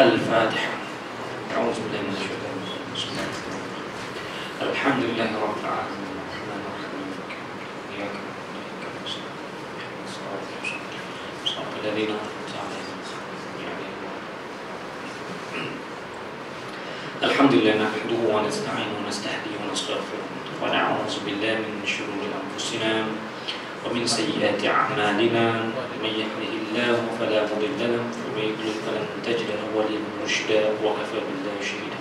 Al-Fatihah. A'udzubillahi minasyaitonir rajim. Bismillahirrahmanirrahim. Alhamdulillahirabbil alamin. Arrahmanirrahim. Iyyaka na'budu wa iyyaka nasta'in. Ihdinas siratal mustaqim. Shiratal ladzina an'amta 'alaihim ghairil maghdubi 'alaihim. Alhamdulillah nahmaduhu wa nasta'inuhu wa nastahdihi wa nastaghfiruh wa na'udzu billahi min shururi anfusina wa min sayyiati a'malina. Man yahdihillahu fala mudilla lahu wa man yudlil falan tajida lahu waliyyan murshida wa kafa billahi shahida.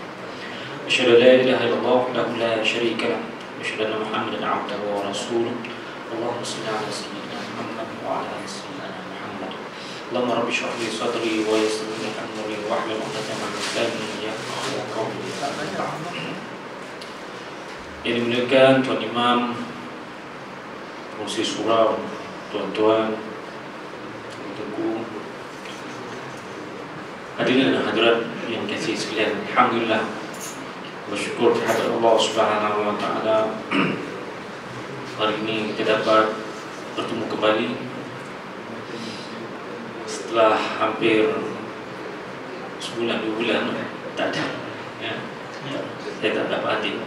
Asyhadu an la ilaha illallah wahdahu la syarika lahu wa asyhadu anna Muhammadan 'abduhu wa rasuluh. Allahumma shalli 'ala sayyidina Muhammad wa 'ala ali sayyidina Muhammad. Allahumma rabbi shrah li sadri wa yassir li amri wahlul 'uqdatam min lisani yafqahu qawli. Yang dimuliakan Tuan Imam, Pengurusi Surau, tuan-tuan, teman-temanku, hadirin dan hadirat yang kasih sekalian, alhamdulillah, bersyukur kehadirat Allah Subhanahu wa taala. Hari ini kita dapat bertemu kembali setelah hampir sebulan 2 bulan tak ada. Ya. Saya tak dapat hadir.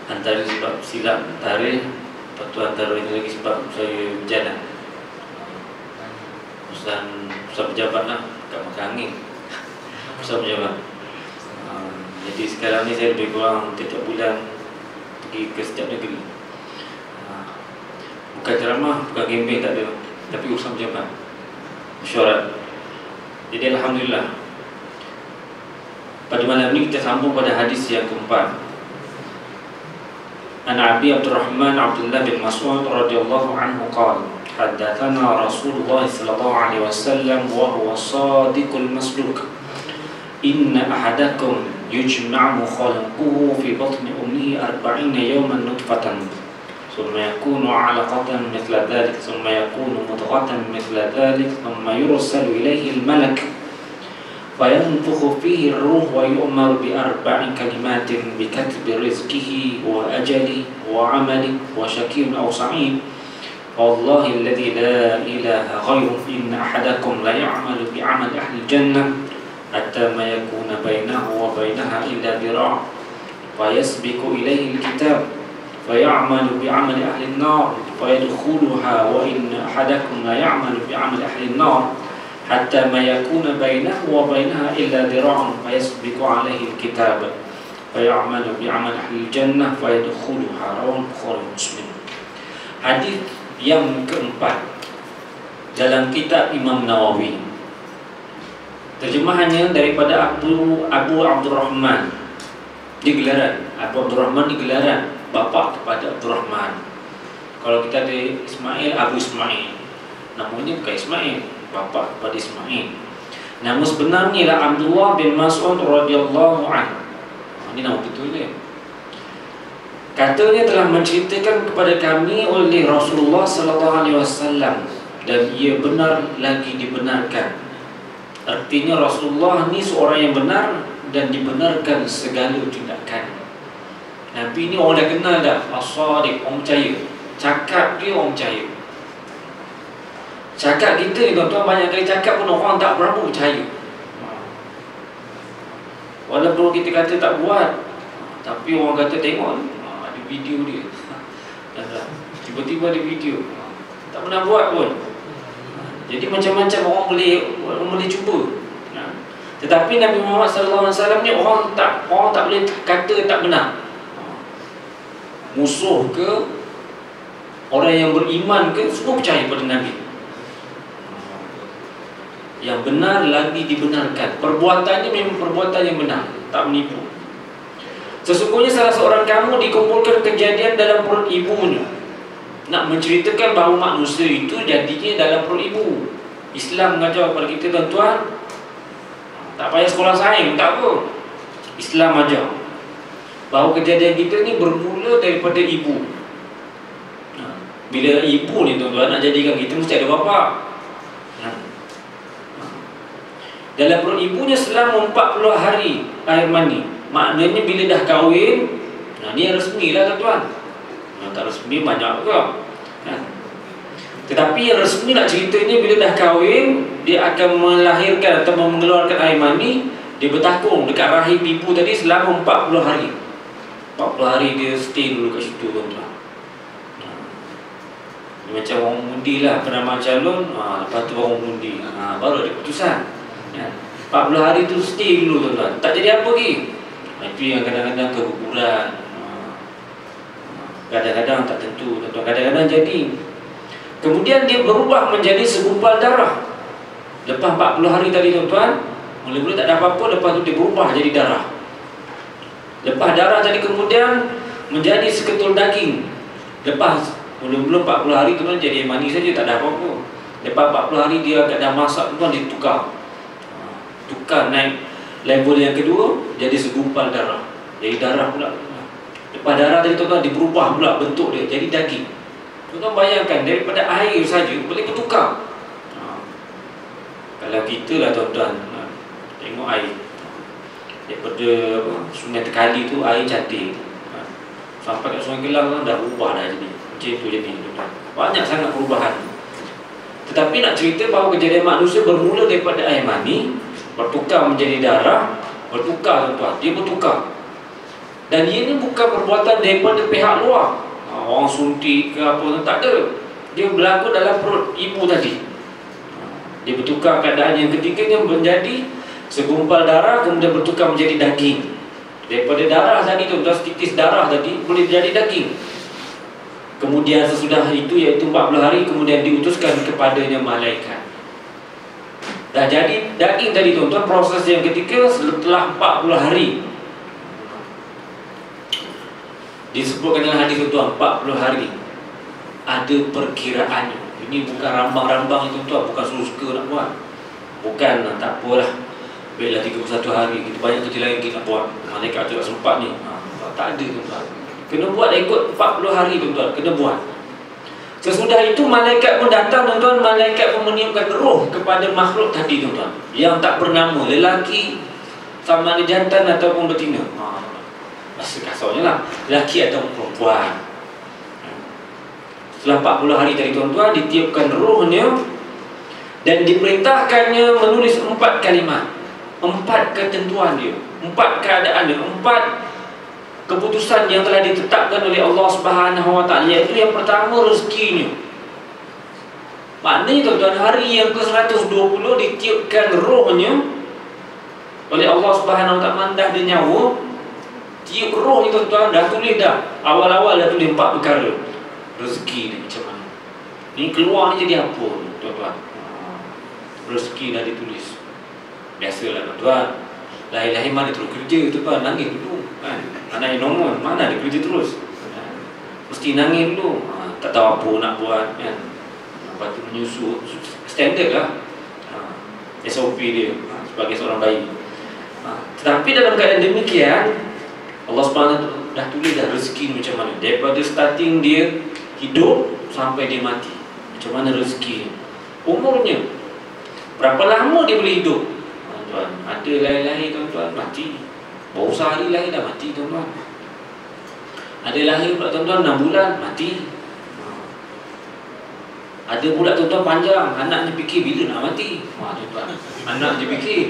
Antara sebab silap tarikh, lepas tu antara ini lagi sebab saya berjalan. Pusat pejabat lah, kat makan angin. Pusat pejabat. Jadi sekarang ni saya lebih kurang tiap bulan pergi ke setiap negeri. Bukan ceramah, bukan gembeng, tak ada, tapi urusan pejabat, mesyuarat. Jadi alhamdulillah, pada malam ini kita sambung pada hadis yang keempat. An Abi Abdurrahman Abdullah bin Mas'ud radhiyallahu anhu qala haddatsana Rasulullah sallallahu alaihi wasallam wa huwa shadiqul masduq inna ahadakum yujma'u khalquhu fi batni ummihi 40 yawman nutfatan thumma yakunu 'alaqatan mithla dhalik thumma yakunu mudghatan mithla dhalik thumma yursalu ilayhi al-malak فينفخ فيه الروح ويؤمر بأربع كلمات بكتب رزقه وأجله وعمله وشقي أو سعيد والله الذي لا إله غيره إن أحدكم لا يعمل بعمل أهل الجنة حتى ما يكون بينه وبينها إلا ذراع فيسبق إليه الكتاب فيعمل بعمل أهل النار فيدخلها وإن أحدكم لا يعمل بعمل أهل النار حتى ما يكون بينه وبينها إلا ذراع فيسبق عليه الكتاب فيعمل بعمل أهل الجنة فيدخلها رواه البخاري ومسلم. Hadis yang keempat dalam kitab Imam Nawawi. Terjemahannya daripada Abu Abdurrahman. Digelaran Abu Abdurrahman, digelaran bapa kepada Abdurrahman. Kalau kita ada Ismail, Abu Ismail, namanya bukan Ismail, bapa kepada Ismail. Nama sebenarnya ialah Abdullah bin Mas'ud radhiyallahu anhu. Ini nama betul dia. Katanya telah menceritakan kepada kami oleh Rasulullah sallallahu alaihi wasallam dan ia benar lagi dibenarkan. Artinya Rasulullah ni seorang yang benar dan dibenarkan segala tindakan. Nabi ni orang dah kenal dah, as-sadiq, orang percaya. Cakap dia orang percaya. Cakap kita ni tuan-tuan, banyak kali cakap pun orang tak berapa percaya. Walaupun kita kata tak buat, tapi orang kata tengok ada video dia, tiba-tiba ada video, tak pernah buat pun. Jadi macam-macam orang boleh cuba. Tetapi Nabi Muhammad SAW ni orang tak boleh kata tak benar. Musuh ke, orang yang beriman ke, semua percaya pada Nabi. Yang benar lagi dibenarkan. Perbuatannya memang perbuatan yang benar, tak menipu. Sesungguhnya salah seorang kamu dikumpulkan kejadian dalam perut ibunya. Nak menceritakan bahawa manusia itu jadinya dalam perut ibu. Islam mengajar kepada kita tuan-tuan, tak payah sekolah sains, tak apa. Islam ajar bahawa kejadian kita ni bermula daripada ibu. Bila ibu ni tuan-tuan nak jadikan kita, mesti ada bapa. Dalam perut ibunya selama 40 hari air mani. Maknanya bila dah kahwin, ni resmi lah tuan-tuan. Yang tak resmi banyak juga. Tetapi yang resmi nak ceritanya, bila dah kahwin, dia akan melahirkan atau mengeluarkan air mani, dia bertakung dekat rahim ibu tadi selama 40 hari. 40 hari dia stay dulu kat situ, tuan-tuan. Macam orang undi lah, penamaran calon, lepas tu orang undi, baru ada keputusan. 40 hari tu stay dulu, tuan-tuan. Tak jadi apa lagi. Itu yang kadang-kadang keguguran, kadang-kadang tak tentu, tuan-tuan. Kadang-kadang jadi. Kemudian dia berubah menjadi segumpal darah. Lepas 40 hari tadi, tuan-tuan, mula-mula tak ada apa-apa, lepas tu dia berubah jadi darah. Lepas darah tadi kemudian menjadi seketul daging. Lepas mula-mula 40 hari tu kan jadi mani saja, tak ada apa-apa. Lepas 40 hari dia dah masak tu kan ditukar. Tukar naik level yang kedua, jadi segumpal darah. Jadi darah pula. Lepas darah tadi tuan-tuan berubah pula bentuk dia, jadi daging. Tuan-tuan bayangkan, daripada air saja boleh bertukar. Kalau kita lah tuan-tuan tengok air daripada Sungai Tekali tu air cantik, sampai kat Sungai Gelang kan dah berubah dah jadi macam tu jadi, tuan-tuan. Banyak sangat perubahan. Tetapi nak cerita bahawa kejadian manusia bermula daripada air mani, bertukar menjadi darah, bertukar, tuan-tuan. Dia bertukar. Dan ia ni bukan perbuatan daripada pihak luar, orang suntik ke apa, tak ada. Dia berlaku dalam perut ibu tadi. Dia bertukar keadaan yang ketiganya menjadi segumpal darah, kemudian bertukar menjadi daging. Daripada darah tadi, tuan-tuan, setitis darah tadi boleh jadi daging. Kemudian sesudah itu, iaitu 40 hari, kemudian diutuskan kepadanya malaikat. Dah jadi daging tadi, tuan-tuan. Proses yang ketiga setelah 40 hari. Disebutkan dalam hadis, tuan-tuan, 40 hari. Ada perkiraannya. Ini bukan rambang-rambang, tuan-tuan. Bukan suka nak buat. Bukan, tak apalah, baiklah 31 hari, kita banyak kerja lain kita nak buat. Malaikat tu tak sempat ni. Tak ada, tuan-tuan. Kena buat ikut 40 hari, tuan-tuan. Kena buat. Sesudah itu malaikat pun datang, tuan-tuan. Malaikat pun meniupkan roh kepada makhluk tadi, tuan-tuan, yang tak bernama, lelaki sama ada jantan ataupun betina. Bahasa kasarnya lah, lelaki atau perempuan. Setelah 40 hari tadi, tuan-tuan, ditiupkan rohnya dan diperintahkannya menulis 4 kalimat, 4 ketentuan dia, 4 keadaan dia, 4 keputusan yang telah ditetapkan oleh Allah Subhanahu Wa Taala. Iaitu yang pertama, rezekinya. Maknanya, tuan-tuan, hari yang ke-120 ditiupkan rohnya oleh Allah Subhanahu Wa Taala. Mandah dia nyawa, tiup roh ni, tuan-tuan, dah tulis dah. Awal-awal dah tulis 4 perkara. Rezeki ni macam mana, ni keluar ni jadi apa, tuan-tuan. Rezeki dah ditulis. Biasalah, tuan-tuan, lahir-lahir mana terus kerja, tuan-tuan, nangis dulu kan. Anak yang normal, mana ada kerja terus, mesti nangis dulu. Tak tahu apa nak buat kan. Lepas tu menyusu, standard lah, SOP dia sebagai seorang bayi. Tetapi dalam keadaan demikian, Allah SWT dah tulis dah rezeki macam mana, daripada starting dia hidup sampai dia mati. Macam mana rezeki, umurnya, berapa lama dia boleh hidup, tuan-tuan. Ada lahir-lahir, tuan-tuan, mati. Baru sehari lahir dah mati, tuan-tuan. Ada lahir pula, tuan-tuan, 6 bulan mati. Ada pula, tuan-tuan, panjang, anaknya fikir bila nak mati. Tuan-tuan, anak je fikir,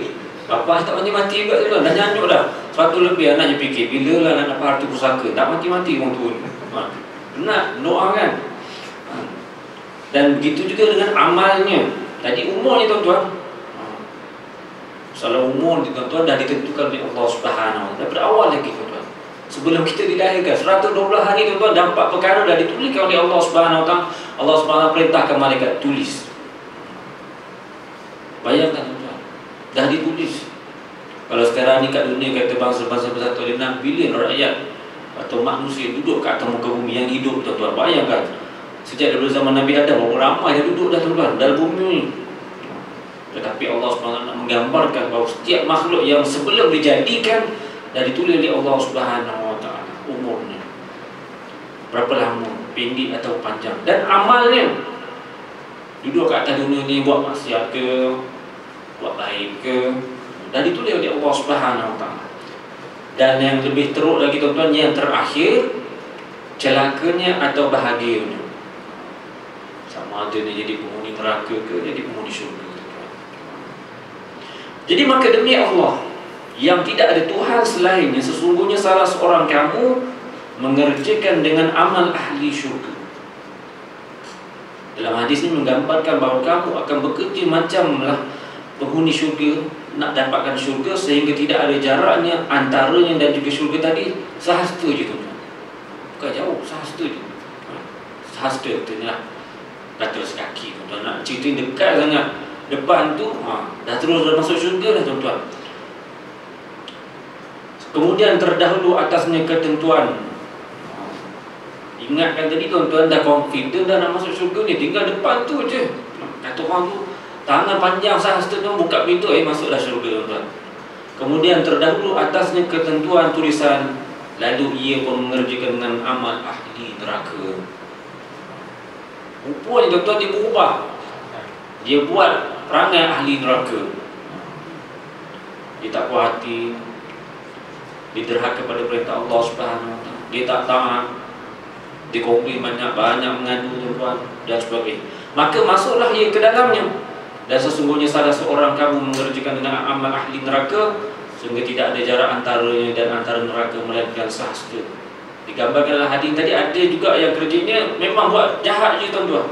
bapa tak mati-mati juga, tuan-tuan. Dah nyanyuk dah 100 lebih, anaknya fikir bila lah nak dapat harta pusaka. Tak mati-mati orang tu. Nak doa kan. Dan begitu juga dengan amalnya. Tadi umurnya, tuan-tuan. Masalah umur ni, tuan-tuan, dah ditentukan oleh Allah Subhanahu Wa Taala daripada awal lagi, tuan-tuan. Sebelum kita dilahirkan 120 hari, tuan-tuan, dah 4 perkara dah dituliskan oleh Allah Subhanahu Wa Taala. Allah Subhanahu Wa Taala perintahkan malaikat tulis. Bayangkan, tuan-tuan, dah ditulis. Kalau sekarang ni kat dunia kata bangsa-bangsa bersatu ada 6 bilion rakyat atau manusia duduk kat atas muka bumi yang hidup, tuan-tuan. Bayangkan, sejak daripada zaman Nabi Adam, berapa ramai yang duduk dah, tuan-tuan, dalam bumi ni. Tetapi Allah SWT nak menggambarkan bahawa setiap makhluk yang sebelum dijadikan dah ditulis oleh Allah SWT umurnya, berapa lama, pendek atau panjang, dan amalnya. Duduk kat atas dunia ni buat maksiat ke, buat baik ke, dah ditulis oleh Allah SWT. Dan yang lebih teruk lagi, tuan-tuan, yang terakhir, celakanya atau bahagianya. Sama Ada ni jadi penghuni neraka ke jadi penghuni syurga. Jadi maka demi Allah yang tidak ada Tuhan selainnya, sesungguhnya salah seorang kamu mengerjakan dengan amal ahli syurga. Dalam hadis ini menggambarkan bahawa kamu akan bekerja macamlah penghuni syurga nak dapatkan syurga, sehingga tidak ada jaraknya antaranya dan juga syurga tadi. Sehasta je tuan-tuan, bukan jauh, sehasta je. Sehasta katanya kata sekaki tuan-tuan. Nak cerita dekat sangat depan tu, dah terus dah masuk syurga dah tuan-tuan. Kemudian terdahulu atasnya ketentuan. Ingatkan tadi tuan-tuan dah confident dah nak masuk syurga ni, tinggal depan tu je. Kata orang tu tangan panjang sahasta tu buka pintu, masuklah syurga tuan-tuan. Kemudian terdahulu atasnya ketentuan tulisan, lalu ia pun mengerjakan dengan amal ahli neraka. Rupanya tuan-tuan dia berubah, dia buat perangai ahli neraka. Dia tak puas hati, dia derhaka pada perintah Allah Subhanahu Wa Taala, dia tak taat, dia komplain banyak mengadu tuan-tuan dan sebagainya. Maka masuklah ia ke dalamnya. Dan sesungguhnya salah seorang kamu mengerjakan dengan amal ahli neraka, sehingga tidak ada jarak antaranya dan antara neraka melainkan sahasta. Digambarkan dalam hadis tadi, ada juga yang kerjanya memang buat jahat je tuan-tuan.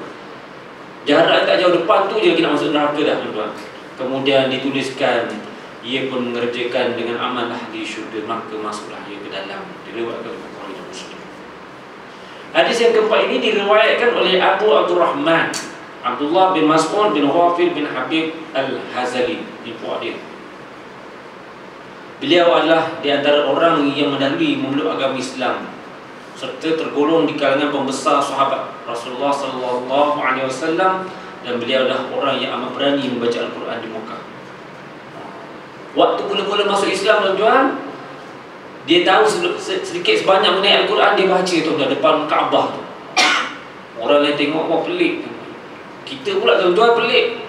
Jarak tak jauh depan tu je lagi nak masuk neraka dah tuan-tuan. Kemudian dituliskan ia pun mengerjakan dengan amal ahli syurga, maka masuklah ia ke dalam. Diriwayatkan oleh Bukhari dan Muslim. Hadis yang keempat ini diriwayatkan oleh Abu Abdurrahman Abdullah bin Mas'ud bin Ghafir bin Habib Al-Hazali, ibu dia. Beliau adalah di antara orang yang mendahului memeluk agama Islam serta tergolong di kalangan pembesar sahabat Rasulullah sallallahu alaihi wasallam, dan beliau adalah orang yang amat berani membaca Al-Quran di Mekah. Waktu mula-mula masuk Islam tuan-tuan, dia tahu sedikit sebanyak mengenai Al-Quran, dia baca tuan-tuan depan Kaabah tu. Orang lain tengok, wah pelik. Kita pula tuan-tuan pelik,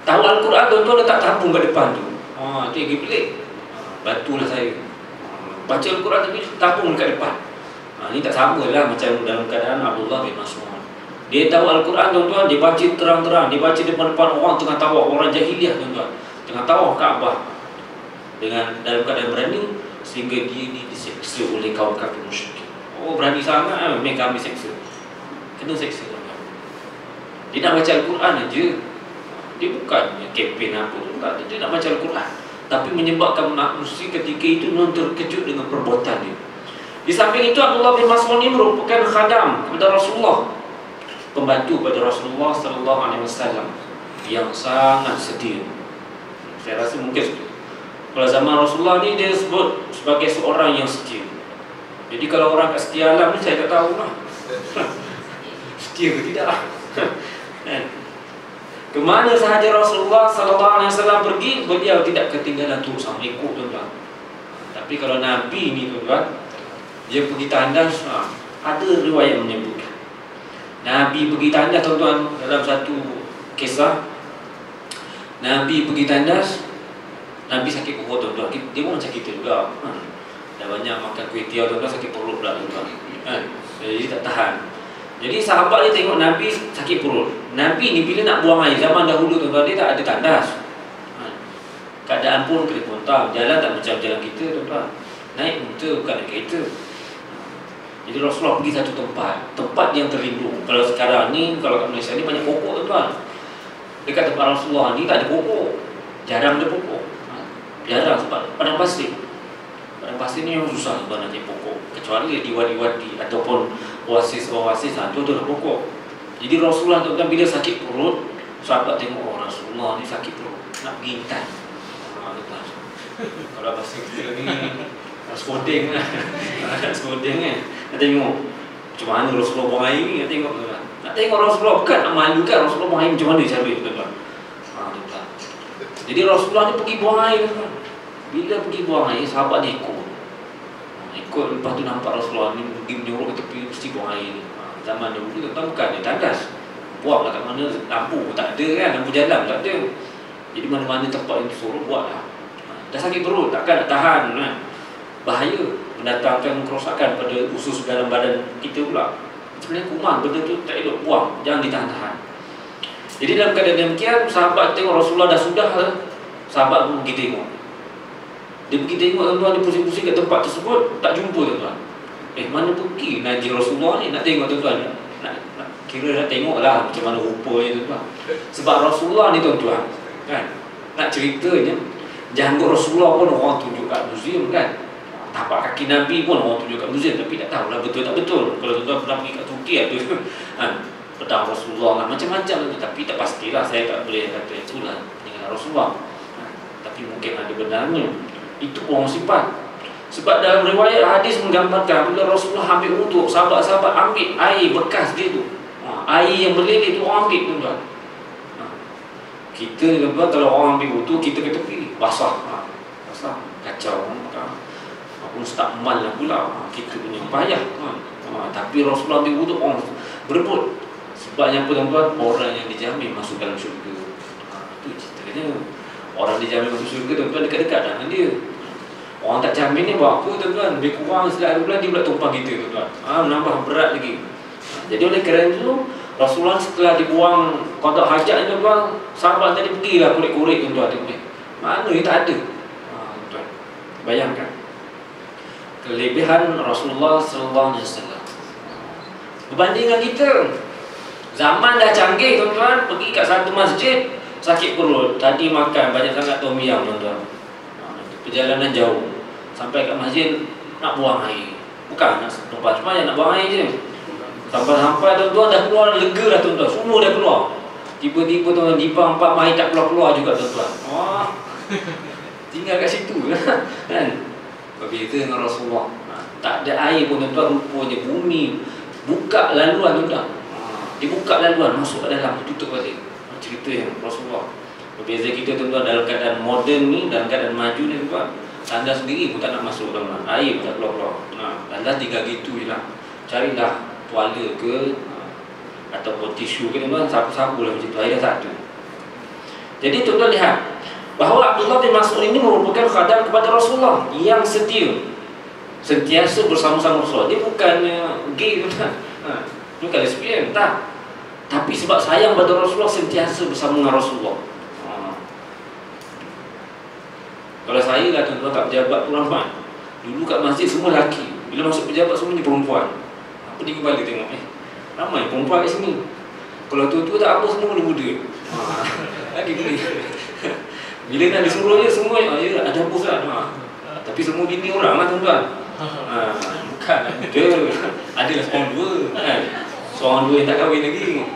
tahu Al-Quran tuan-tuan letak tabung kat depan tu. Itu lagi pelik. Batulah saya, baca Al-Quran tapi tabung dekat depan. Ini tak sama lah macam dalam keadaan Abdullah bin Mas'ud. Dia tahu Al-Quran tuan-tuan, dia baca terang-terang, dia baca depan-depan orang tengah tawaf, orang jahiliah tuan-tuan, tengah tawaf Kaabah, dengan dalam keadaan berani, sehingga dia ni diseksa oleh kaum kafir musyrikin. Berani sangat, mereka ambil seksa, kena seksa tuan-tuan. Dia nak baca Al-Quran aja, dia bukan kempen apa tu, tak. Dia nak baca Al-Quran, tapi menyebabkan manusia ketika itu terkejut dengan perbuatan dia. Di samping itu, Abdullah bin Mas'ud ini merupakan khadam kepada Rasulullah, pembantu pada Rasulullah sallallahu alaihi wasallam yang sangat setia. Saya rasa mungkin kalau zaman Rasulullah ni dia sebut sebagai seorang yang setia. Jadi kalau orang kat setia alam ni saya tak tahu lah setia ke tidak. Kemana sahaja Rasulullah sallallahu alaihi wasallam pergi, beliau tidak ketinggalan tu sama ikut tuan-tuan. Tapi kalau Nabi ni tuan-tuan, dia pergi tandas, ada riwayat menyebutkan Nabi pergi tandas tuan-tuan. Dalam satu kisah, Nabi pergi tandas, Nabi sakit perut tuan-tuan. Dia pun macam kita juga, dah banyak makan kuih tiaw tuan-tuan, sakit perut pula tuan-tuan, jadi tak tahan. Jadi sahabat dia tengok Nabi sakit perut. Nabi ni bila nak buang air zaman dahulu tuan-tuan, dia tak ada tandas. Keadaan pun kena pontang, jalan tak macam jalan kita tuan-tuan, naik unta bukan naik kereta. Jadi Rasulullah pergi satu tempat yang terlindung. Kalau sekarang ni, kalau kat Malaysia ni banyak pokok tuan-tuan. Dekat tempat Rasulullah ni tak ada pokok, jarang ada pokok, jarang, sebab padang pasir. Padang pasir ni yang susah tuan nak cari pokok, kecuali di wadi-wadi ataupun oasis-oasis, tu ada pokok. Jadi Rasulullah tuan-tuan bila sakit perut, sahabat tengok, Rasulullah ni sakit perut, nak pergi intan. Kalau pasir kita ni skodeng lah, skodeng kan. Nak tengok macam mana Rasulullah buang air ni, nak tengok tuan-tuan. Nak tengok Rasulullah, bukan nak malukan Rasulullah buang air macam mana cara tuan-tuan. Tuan-tuan. Jadi Rasulullah ni pergi buang air tuan-tuan. Bila pergi buang air, sahabat dia ikut, lepas tu nampak Rasulullah ni pergi menyuruh ke tepi, mesti buang air ni. Zaman dahulu tuan-tuan bukan dia tandas, buang lah kat mana, lampu tak ada kan, lampu jalan tak ada. Jadi mana-mana tempat yang disuruh buat lah. Dah sakit perut, takkan nak tahan kan? Bahaya, mendatangkan kerosakan pada usus dalam badan kita pula. Sebenarnya kuman, benda tu tak elok, buang, jangan ditahan-tahan. Jadi dalam keadaan demikian, sahabat tengok Rasulullah dah sudah, sahabat pun pergi tengok. Dia pergi tengok tuan-tuan, dia pusing-pusing kat tempat tersebut, tak jumpa tuan-tuan. Mana pergi Nabi Rasulullah ni, nak tengok tuan-tuan. Nak kira nak tengok lah macam mana rupanya tuan-tuan. Sebab Rasulullah ni tuan-tuan, kan, nak ceritanya, janggut Rasulullah pun orang tunjuk kat museum, kan. Tapak kaki Nabi pun orang tunjuk kat museum, tapi tak tahulah betul tak betul. Kalau tuan-tuan pernah pergi kat Turki tu, pedang Rasulullah lah, macam-macam tu. Tapi tak pastilah, saya tak boleh kata itulah dengan Rasulullah. Tapi mungkin ada benarnya. Itu orang simpan. Sebab dalam riwayat hadis menggambarkan bila Rasulullah ambil wuduk, sahabat-sahabat ambil air bekas dia tu, air yang berleleh tu orang ambil tuan-tuan. Kita tuan-tuan, kalau orang ambil wuduk, kita ke tepi, basah, basah, kacau. Pun tak mal lah pula, kita punya payah. Tapi Rasulullah ambil wuduk, orang berebut. Sebabnya apa tuan-tuan? Orang yang dijamin masuk dalam syurga. Itu ceritanya. Orang dijamin masuk syurga tuan-tuan dekat-dekat dengan dia. Orang tak jamin ni buat apa tuan-tuan? Lebih kurang selama bulan dia pula tumpang kita tuan-tuan. Menambah berat lagi. Jadi oleh kerana itu, Rasulullah setelah dibuang qada hajat ni tuan-tuan, sahabat tadi pergilah korek-korek tuan-tuan. Mana ni tak ada. Tuan-tuan, bayangkan kelebihan Rasulullah sallallahu alaihi wasallam berbanding dengan kita. Zaman dah canggih tuan-tuan, pergi kat satu masjid sakit perut, tadi makan banyak sangat tom yum tuan-tuan, perjalanan jauh sampai kat masjid nak buang air, bukan nak tumpah, cuma nak buang air je. Sampai tuan-tuan dah keluar lega dah tuan-tuan, semua dah keluar. Tiba-tiba tuan-tuan dipang 4 air tak keluar-keluar juga tuan-tuan. Tinggal kat situ kan. Berbeza dengan Rasulullah, tak ada air pun tuan-tuan, rupanya bumi buka laluan tuan-tuan. Dia buka laluan, masuk ke dalam, tutup balik. Cerita yang Rasulullah. Berbeza kita tuan-tuan, dalam keadaan moden ni, dalam keadaan maju ni tuan-tuan, tandas sendiri pun tak nak masuk tuan-tuan, air pun tak keluar-keluar. Tandas tinggal gitu je lah. Carilah tuala ke ataupun tisu ke tuan-tuan, sapu-sapu lah macam tu, air dah tak ada. Jadi tuan-tuan lihat bahawa Abdullah bin Mas'ud ini merupakan khadam kepada Rasulullah yang setia, sentiasa bersama-sama Rasulullah. Dia bukannya gay tuan-tuan, bukan lesbian, tak. Tapi sebab sayang pada Rasulullah, sentiasa bersama dengan Rasulullah. Kalau saya lah tuan-tuan kat pejabat tu ramai, dulu kat masjid semua lelaki, bila masuk pejabat semuanya perempuan. Apa dia kembali tengok, ramai perempuan kat sini. Kalau tua-tua tak apa, semua muda-muda. Lagi boleh. Bila nak disuruh je semua, ya ada apa Ustaz? Tapi semua bini orang lah tuan-tuan. Bukan ada. Adalah seorang dua kan. Seorang dua yang tak kahwin lagi.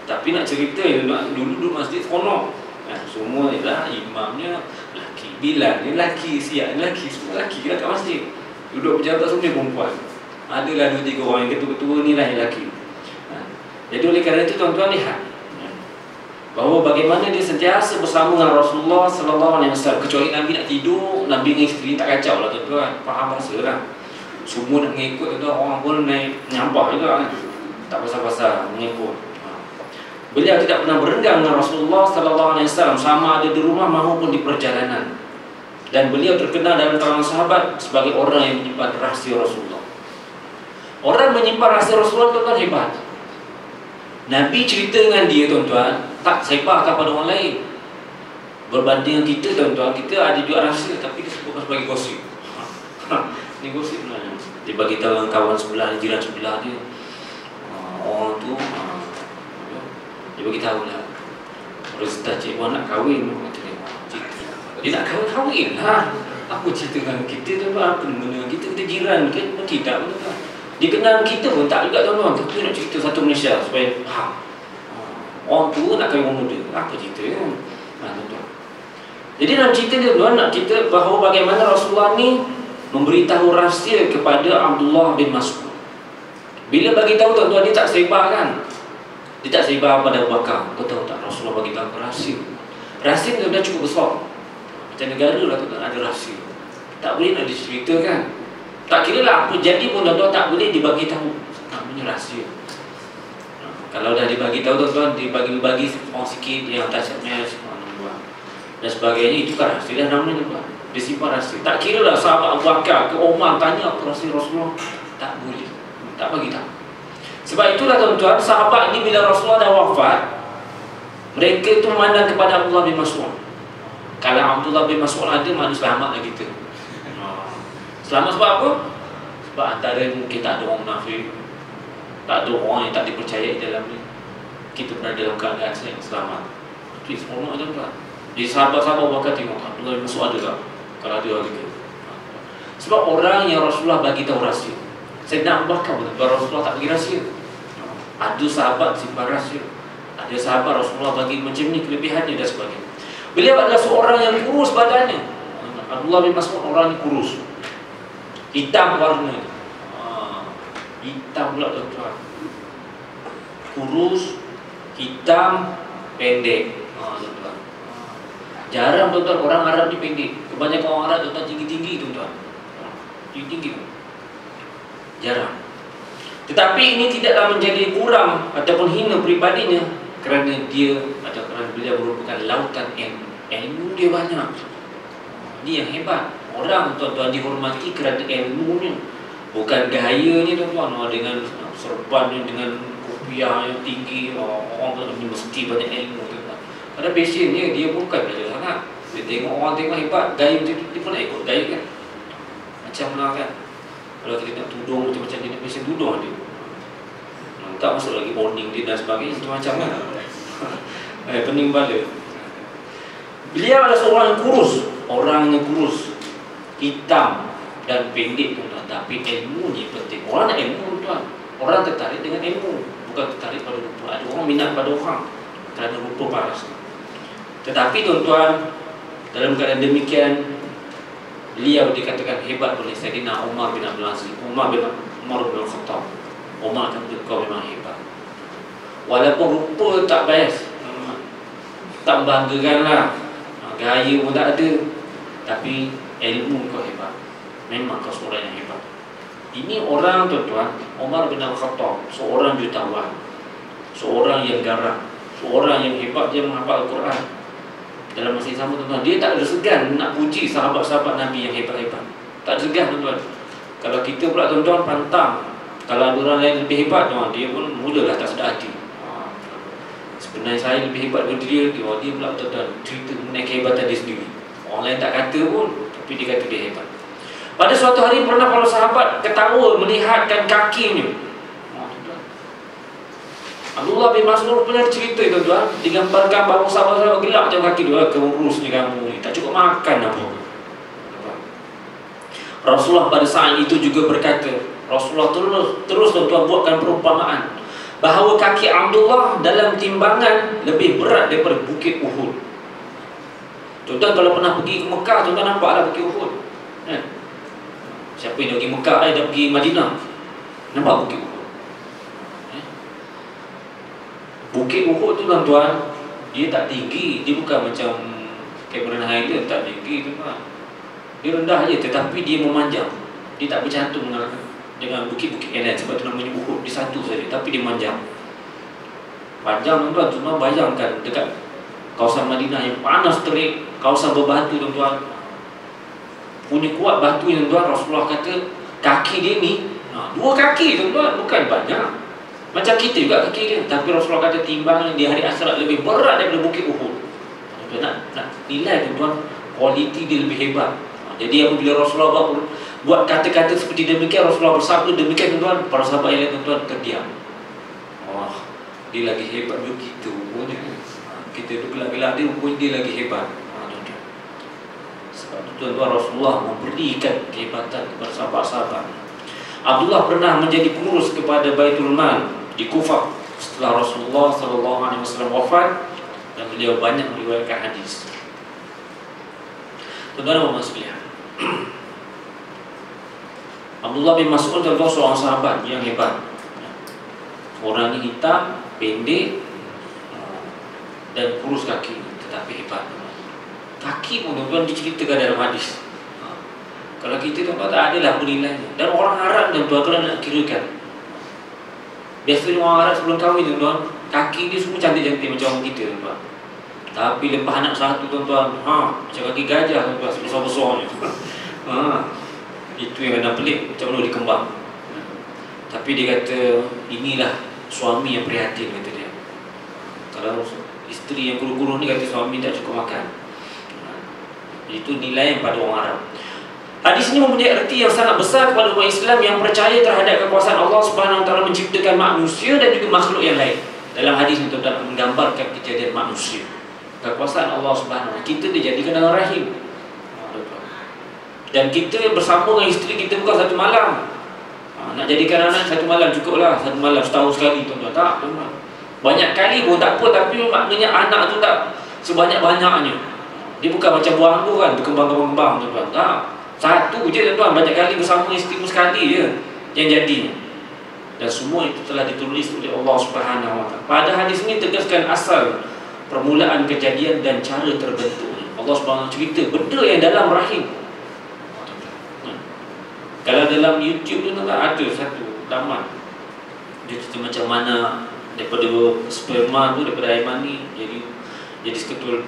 Tapi nak cerita, dulu masjid seronok. Semua ialah imamnya lelaki, Bilal ni lelaki, Siap ni lelaki, semua lelaki lah kat masjid. Duduk pejabat semua perempuan. Adalah 2-3 orang yang ketua-ketua ni lah yang lelaki. Jadi oleh kerana itu tuan-tuan lihat bahawa bagaimana dia sentiasa bersama dengan Rasulullah sallallahu alaihi wasallam. Kecuali Nabi nak tidur, Nabi dengan isteri tak kacau lah tuan-tuan. Faham rasa lah. Semua nak mengikut tuan-tuan, orang pun naik nyampah juga kan. Tak pasal-pasal mengikut. Beliau tidak pernah berenggang dengan Rasulullah sallallahu alaihi wasallam, sama ada di rumah maupun di perjalanan. Dan beliau terkenal dalam kalangan sahabat sebagai orang yang menyimpan rahsia Rasulullah. Orang menyimpan rahsia Rasulullah tuan-tuan hebat. Nabi cerita dengan dia tuan-tuan, tak sebarkan pada orang lain. Berbanding kita tuan-tuan, kita ada juga rahsia tapi disebutkan sebagai gosip. Ini gosip sebenarnya. Dia bagi tahu dengan kawan sebelah, jiran sebelah dia, orang tu, dia bagi tahu lah, Rezita Cik Wan nak kahwin. Dia nak kahwin lah. Apa cerita dengan kita tuan-tuan? Apa dengan kita jiran ke? Tidak tuan-tuan. Dia kenal kita pun tak juga tuan-tuan. Tapi nak cerita satu Malaysia supaya faham. Orang tua nak kahwin orang muda. Apa cerita tuan-tuan? Jadi dalam cerita dia tuan, nak cerita bahawa bagaimana Rasulullah ni memberitahu rahsia kepada Abdullah bin Mas'ud. Bila bagi tahu tuan-tuan, dia tak sebarkan. Dia tak sebar pada Abu Bakar. Kau tahu tak Rasulullah bagi tahu rahsia. Rahsia tuan-tuan cukup besar. Macam negara lah tuan-tuan ada rahsia. Tak boleh nak diceritakan. Tak kira lah apa jadi pun tuan-tuan tak boleh dibagi tahu. Namanya rahsia. Kalau dah dibagi tahu tuan-tuan, dibagi orang sikit yang tak SMS dan sebagainya, itu kan rahsia dah namanya tuan-tuan. Dia simpan rahsia. Tak kira lah sahabat Abu Bakar ke Umar tanya apa rahsia Rasulullah, tak boleh. Tak bagi tahu. Sebab itulah tuan-tuan, sahabat ini bila Rasulullah dah wafat, Mereka itu memandang kepada Abdullah bin Mas'ud. Kalau Abdullah bin Mas'ud ada, mana selamat lah kita. Selamat sebab apa? Sebab antara mungkin tak ada orang munafik, tak ada orang yang tak dipercayai dalam ni, kita berada dalam keadaan yang selamat. Itu seronok tuan-tuan. Jadi sahabat-sahabat bakal tengok Abdullah bin Mas'ud ada tak? Kalau ada lagi. Sebab orang yang Rasulullah bagi tahu rahsia. Sayyidina Abu Bakar Rasulullah tak bagi rahsia. Ada sahabat simpan rahsia. Ada sahabat Rasulullah bagi macam ni kelebihannya dan sebagainya. Beliau adalah seorang yang kurus badannya. Abdullah bin Mas'ud orang yang kurus, hitam warna. Hitam pula tuan-tuan. Kurus, hitam, pendek. Tuan-tuan. Jarang tuan-tuan orang Arab ni pendek. Kebanyakan orang Arab tuan-tuan tinggi-tinggi tuan-tuan. Tinggi-tinggi. Jarang. Tetapi ini tidaklah menjadi kurang ataupun hina pribadinya, kerana dia atau kerana beliau merupakan lautan ilmu. Ilmu dia banyak. Ini yang hebat. Orang tuan-tuan dihormati kerana ilmunya, bukan gayanya tuan-tuan. Dengan serbannya, dengan kopiah yang tinggi, orang ni mesti banyak ilmu tuan-tuan. Pada passionnya dia bukan belajar sangat. Dia tengok orang tengok hebat, gaya macam tu, dia pun nak ikut gaya kan. Macam lah kan. Kalau kita nak tudung macam-macam dia nak passion tudung dia. Tak masuk lagi warning dia dan sebagainya, macam-macam kan. Pening bala. Beliau adalah seorang yang kurus. Orang yang kurus, hitam dan pendek tuan-tuan. Tapi ilmunya penting. Orang nak ilmu tuan. Orang tertarik dengan ilmu, bukan tertarik pada rupa. Ada orang minat pada orang kerana rupa paras. Tetapi tuan-tuan, dalam keadaan demikian, beliau dikatakan hebat oleh Sayyidina Umar bin Abdul Aziz, Umar bin Khattab. Umar kata kau memang hebat. Walaupun rupa tak bias, tak membanggakanlah, gaya pun tak ada, tapi ilmu kau hebat. Memang kau seorang yang hebat. Ini orang tuan-tuan, Umar bin Khattab, seorang jutawan, seorang yang garang, seorang yang hebat, dia menghafal Al-Quran. Dalam masa yang sama tuan-tuan, dia tak ada segan nak puji sahabat-sahabat Nabi yang hebat-hebat. Tak ada segan tuan-tuan. Kalau kita pula tuan-tuan pantang, kalau ada orang lain lebih hebat tuan, dia pun mulalah tak sedar hati. Sebenarnya saya lebih hebat daripada dia. Dia pula tuan-tuan cerita mengenai kehebatan dia sendiri. Orang lain tak kata pun, tapi dia kata dia hebat. Pada suatu hari pernah para sahabat ketawa melihatkan kakinya. Abdullah bin Mas'ud punya cerita tuan-tuan, digambarkan bahawa sahabat-sahabat gelap macam kaki dia. Kurus ni kamu ni, tak cukup makan apa. Rasulullah pada saat itu juga berkata, Rasulullah terus tuan-tuan buatkan perumpamaan bahawa kaki Abdullah dalam timbangan lebih berat daripada bukit Uhud. Tuan-tuan kalau pernah pergi ke Mekah, tuan-tuan nampaklah bukit Uhud. Siapa yang dah pergi Mekah, dah pergi Madinah, nampak bukit Uhud. Bukit Uhud tu tuan-tuan, dia tak tinggi, dia bukan macam Cameron Highland, tak tinggi tuan-tuan. Dia rendah je, tetapi dia memanjang. Dia tak bercantum dengan bukit-bukit yang lain. Sebab tu namanya Uhud, dia satu saja, tapi dia manjang. Panjang tuan-tuan, cuma bayangkan dekat kawasan Madinah yang panas terik, kawasan berbatu tuan-tuan, punya kuat batu tuan-tuan. Rasulullah kata kaki dia ni, dua kaki tuan-tuan, bukan banyak. Macam kita juga kaki dia. Tapi Rasulullah kata timbangan di hari akhirat lebih berat daripada bukit Uhud. Nak nilai tuan-tuan, kualiti dia lebih hebat. Jadi apabila Rasulullah buat kata-kata seperti demikian, Rasulullah bersabda demikian tuan-tuan, para sahabat yang lain tuan-tuan terdiam. Wah, dia lagi hebat begitu rupanya. Kita tu gelak-gelak dia, rupanya dia lagi hebat. Tuan-tuan. Sebab itu tuan-tuan, Rasulullah memberikan kehebatan kepada sahabat-sahabat. Abdullah pernah menjadi pengurus kepada Baitul Mal di Kufah setelah Rasulullah SAW wafat, dan beliau banyak meriwayatkan hadis. Tuan-tuan dan sekalian, Abdullah bin Mas'ud adalah seorang sahabat yang hebat. Orang ini hitam, pendek dan kurus kaki, tetapi hebat. Kaki pun tuan-tuan diceritakan dalam hadis. Kalau kita tuan-tuan tak adalah penilaiannya. Dan orang Arab tuan-tuan kalau nak kirakan, biasanya orang Arab sebelum kahwin tuan-tuan, kaki dia semua cantik-cantik macam orang kita tuan-tuan. Tapi lepas anak satu tuan-tuan, macam kaki gajah tuan-tuan, sebesar-besarnya. Itu yang kena pelik, macam mana dikembang. Tapi dia kata, inilah suami yang prihatin, kata dia. Kalau Isteri yang guru-guru ni kata suami tak cukup makan. Itu nilai yang pada orang Arab. Hadis ini mempunyai erti yang sangat besar kepada umat Islam yang percaya terhadap kekuasaan Allah Subhanahu Wa Taala menciptakan manusia dan juga makhluk yang lain. Dalam hadis itu dapat menggambarkan kejadian manusia, kekuasaan Allah Subhanahu Wa Taala. Kita dijadikan dalam rahim, dan kita bersama dengan isteri kita bukan satu malam. Nak jadikan anak satu malam cukuplah, satu malam setahun sekali, tuan-tuan. Tak, tuan-tuan. Banyak kali pun tak apa, tapi maknanya anak tu tak sebanyak-banyaknya. Dia bukan macam buah anggur kan, berkembang-kembang, tuan-tuan. Tak, satu je, tuan-tuan. Banyak kali bersama isteri sekali je yang jadi. Dan semua itu telah ditulis oleh Allah Subhanahu Wa Taala. Pada hadis ini tegaskan asal permulaan kejadian dan cara terbentuknya. Allah Subhanahu Wa Taala cerita benda yang dalam rahim. Kalau dalam YouTube tu ada satu laman, dia cerita macam mana daripada sperma tu, daripada air mani jadi seketul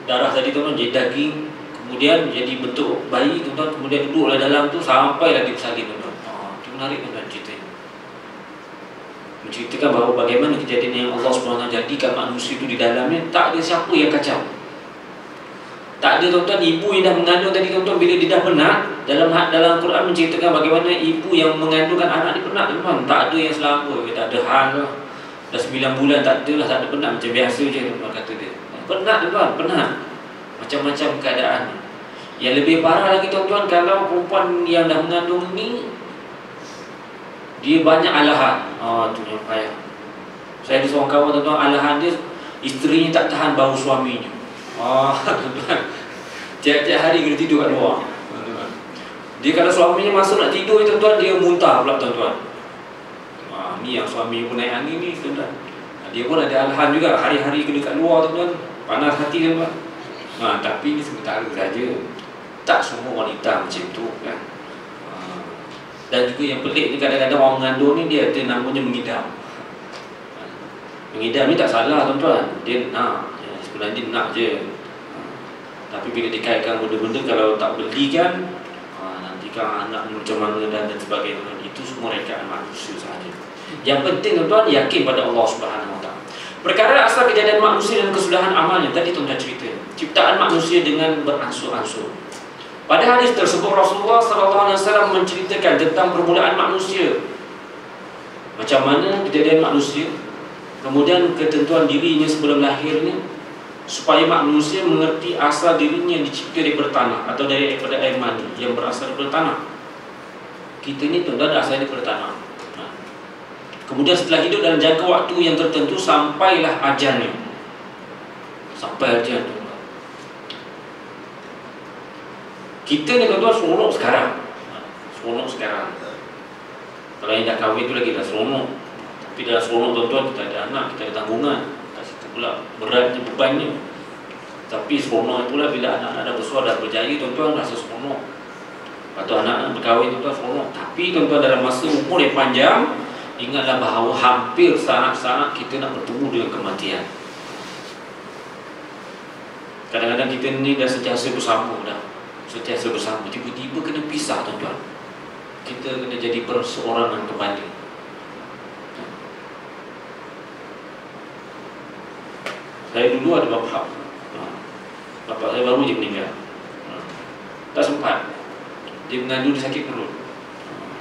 darah tadi tuan-tuan, jadi daging, kemudian jadi bentuk bayi tuan-tuan, kemudian duduklah dalam tu sampailah dia bersalin tuan-tuan. Itu menarik tuan-tuan ceritanya. Menceritakan bahawa bagaimana kejadian yang Allah SWT jadikan manusia itu di dalamnya, tak ada siapa yang kacau. Tak ada tuan-tuan, ibu yang dah mengandung tadi tuan-tuan, bila dia dah penat, dalam Quran menceritakan bagaimana ibu yang mengandungkan anak dia penat tuan-tuan. Tak ada yang selama, tak ada hal lah. Dah 9 bulan tak ada lah, tak ada penat, macam biasa je tuan-tuan kata dia. Penat tuan-tuan, penat. Macam-macam keadaan. Yang lebih parah lagi tuan-tuan, kalau perempuan yang dah mengandung ni, dia banyak alahan. Tu yang payah. Saya ada seorang kawan tuan-tuan, alahan dia, isterinya tak tahan bau suaminya. Tuan-tuan, tiap-tiap hari kena tidur kat luar. Dia kalau suaminya masuk nak tidur tuan-tuan, dia muntah pula tuan-tuan. Ni yang suami pun naik angin ni tuan-tuan. Dia pun ada alahan juga, hari-hari kena kat luar tuan-tuan. Panas hati tuan-tuan. Tapi ni sementara saja. Tak semua wanita macam tu kan. Dan juga yang pelik ni, kadang-kadang orang mengandung ni dia ada namanya mengidam. Mengidam ni tak salah tuan-tuan. Dia nak, sebenarnya dia nak je. Tapi bila dikaitkan benda-benda, kalau tak belikan, nanti kan anak macam mana dan sebagainya. Itu semua rekaan manusia sahaja. Yang penting tuan-tuan, yakin pada Allah Subhanahu Wa Taala. Perkara asal kejadian manusia dan kesudahan amalnya, tadi tuan-tuan cerita ciptaan manusia dengan beransur-ansur. Pada hadis tersebut Rasulullah SAW menceritakan tentang permulaan manusia, macam mana kejadian manusia, kemudian ketentuan dirinya sebelum lahirnya, supaya manusia mengerti asal dirinya dicipta daripada tanah atau daripada air mani yang berasal daripada tanah. Kita ni tuan-tuan asal daripada tanah. Kemudian setelah hidup dalam jangka waktu yang tertentu, sampailah ajalnya. Sampai ajal tuan-tuan. Kita ni tuan-tuan seronok sekarang. Seronok sekarang. Kalau yang dah kahwin tu lagi dah seronok. Tapi dah seronok tuan-tuan, kita ada anak, kita ada tanggungan. Kat situ pula beratnya, bebannya. Tapi seronok itulah bila anak-anak dah besar, dah berjaya tuan-tuan, rasa seronok. Lepas tu anak-anak berkahwin tuan-tuan seronok. Tapi tuan-tuan dalam masa umur yang panjang, ingatlah bahawa hampir saat-saat kita nak bertemu dengan kematian. Kadang-kadang kita ni dah sentiasa bersama dah. Sentiasa bersama, tiba-tiba kena pisah tuan-tuan. Kita kena jadi perseorangan kembali. Saya dulu ada bapa. Bapa saya baru je meninggal. Tak sempat. Dia mengandung, dia sakit perut.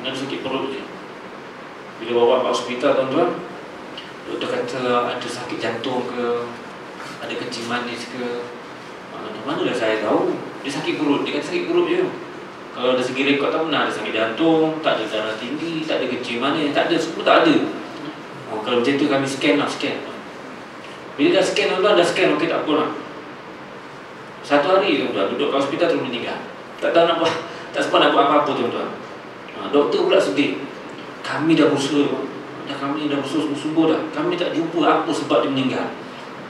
Mengandung sakit perut je. Bila bawa ke hospital tuan-tuan, doktor kata ada sakit jantung ke, ada kencing manis ke. Mana dah saya tahu. Dia sakit perut, dia kata sakit perut je. Kalau dari segi rekod tak pernah ada sakit jantung, tak ada darah tinggi, tak ada kencing manis, tak ada, semua tak ada. Kalau macam tu kami scan lah, scan. Bila dah scan tuan-tuan, dah scan, okey tak apa lah. Satu hari tuan-tuan, duduk kat hospital terus meninggal. Tak tahu nak buat, tak sempat nak buat apa-apa tuan-tuan. Doktor pula sedih. Kami dah berusaha, kami dah berusaha sungguh-sungguh dah. Kami tak jumpa apa sebab dia meninggal.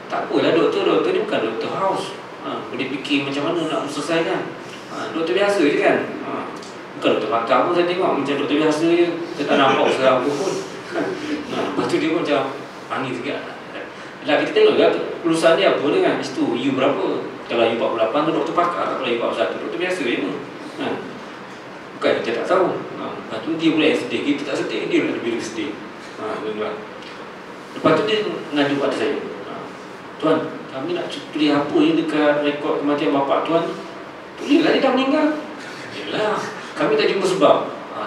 Tak apalah doktor ni bukan doktor house. Boleh fikir macam mana nak selesaikan. Doktor biasa je kan. Bukan doktor pakar pun saya tengok, macam doktor biasa je. Saya tak nampak usaha apa pun. Lepas tu dia pun macam panggil sikit. Lah kita tengok juga lulusan dia apa dia kan. Lepas tu U berapa. Kalau U 48 tu doktor pakar. Kalau U 41 doktor biasa je pun. Bukan kita tak tahu. Lepas tu dia pula yang sedih. Kita tak sedih, dia lebih sedih. Lepas tu dia ngadu pada saya. Tuan, kami nak tulis apa ya dekat rekod kematian bapak tuan? Tulislah dia dah meninggal. Yalah, kami tak jumpa sebab.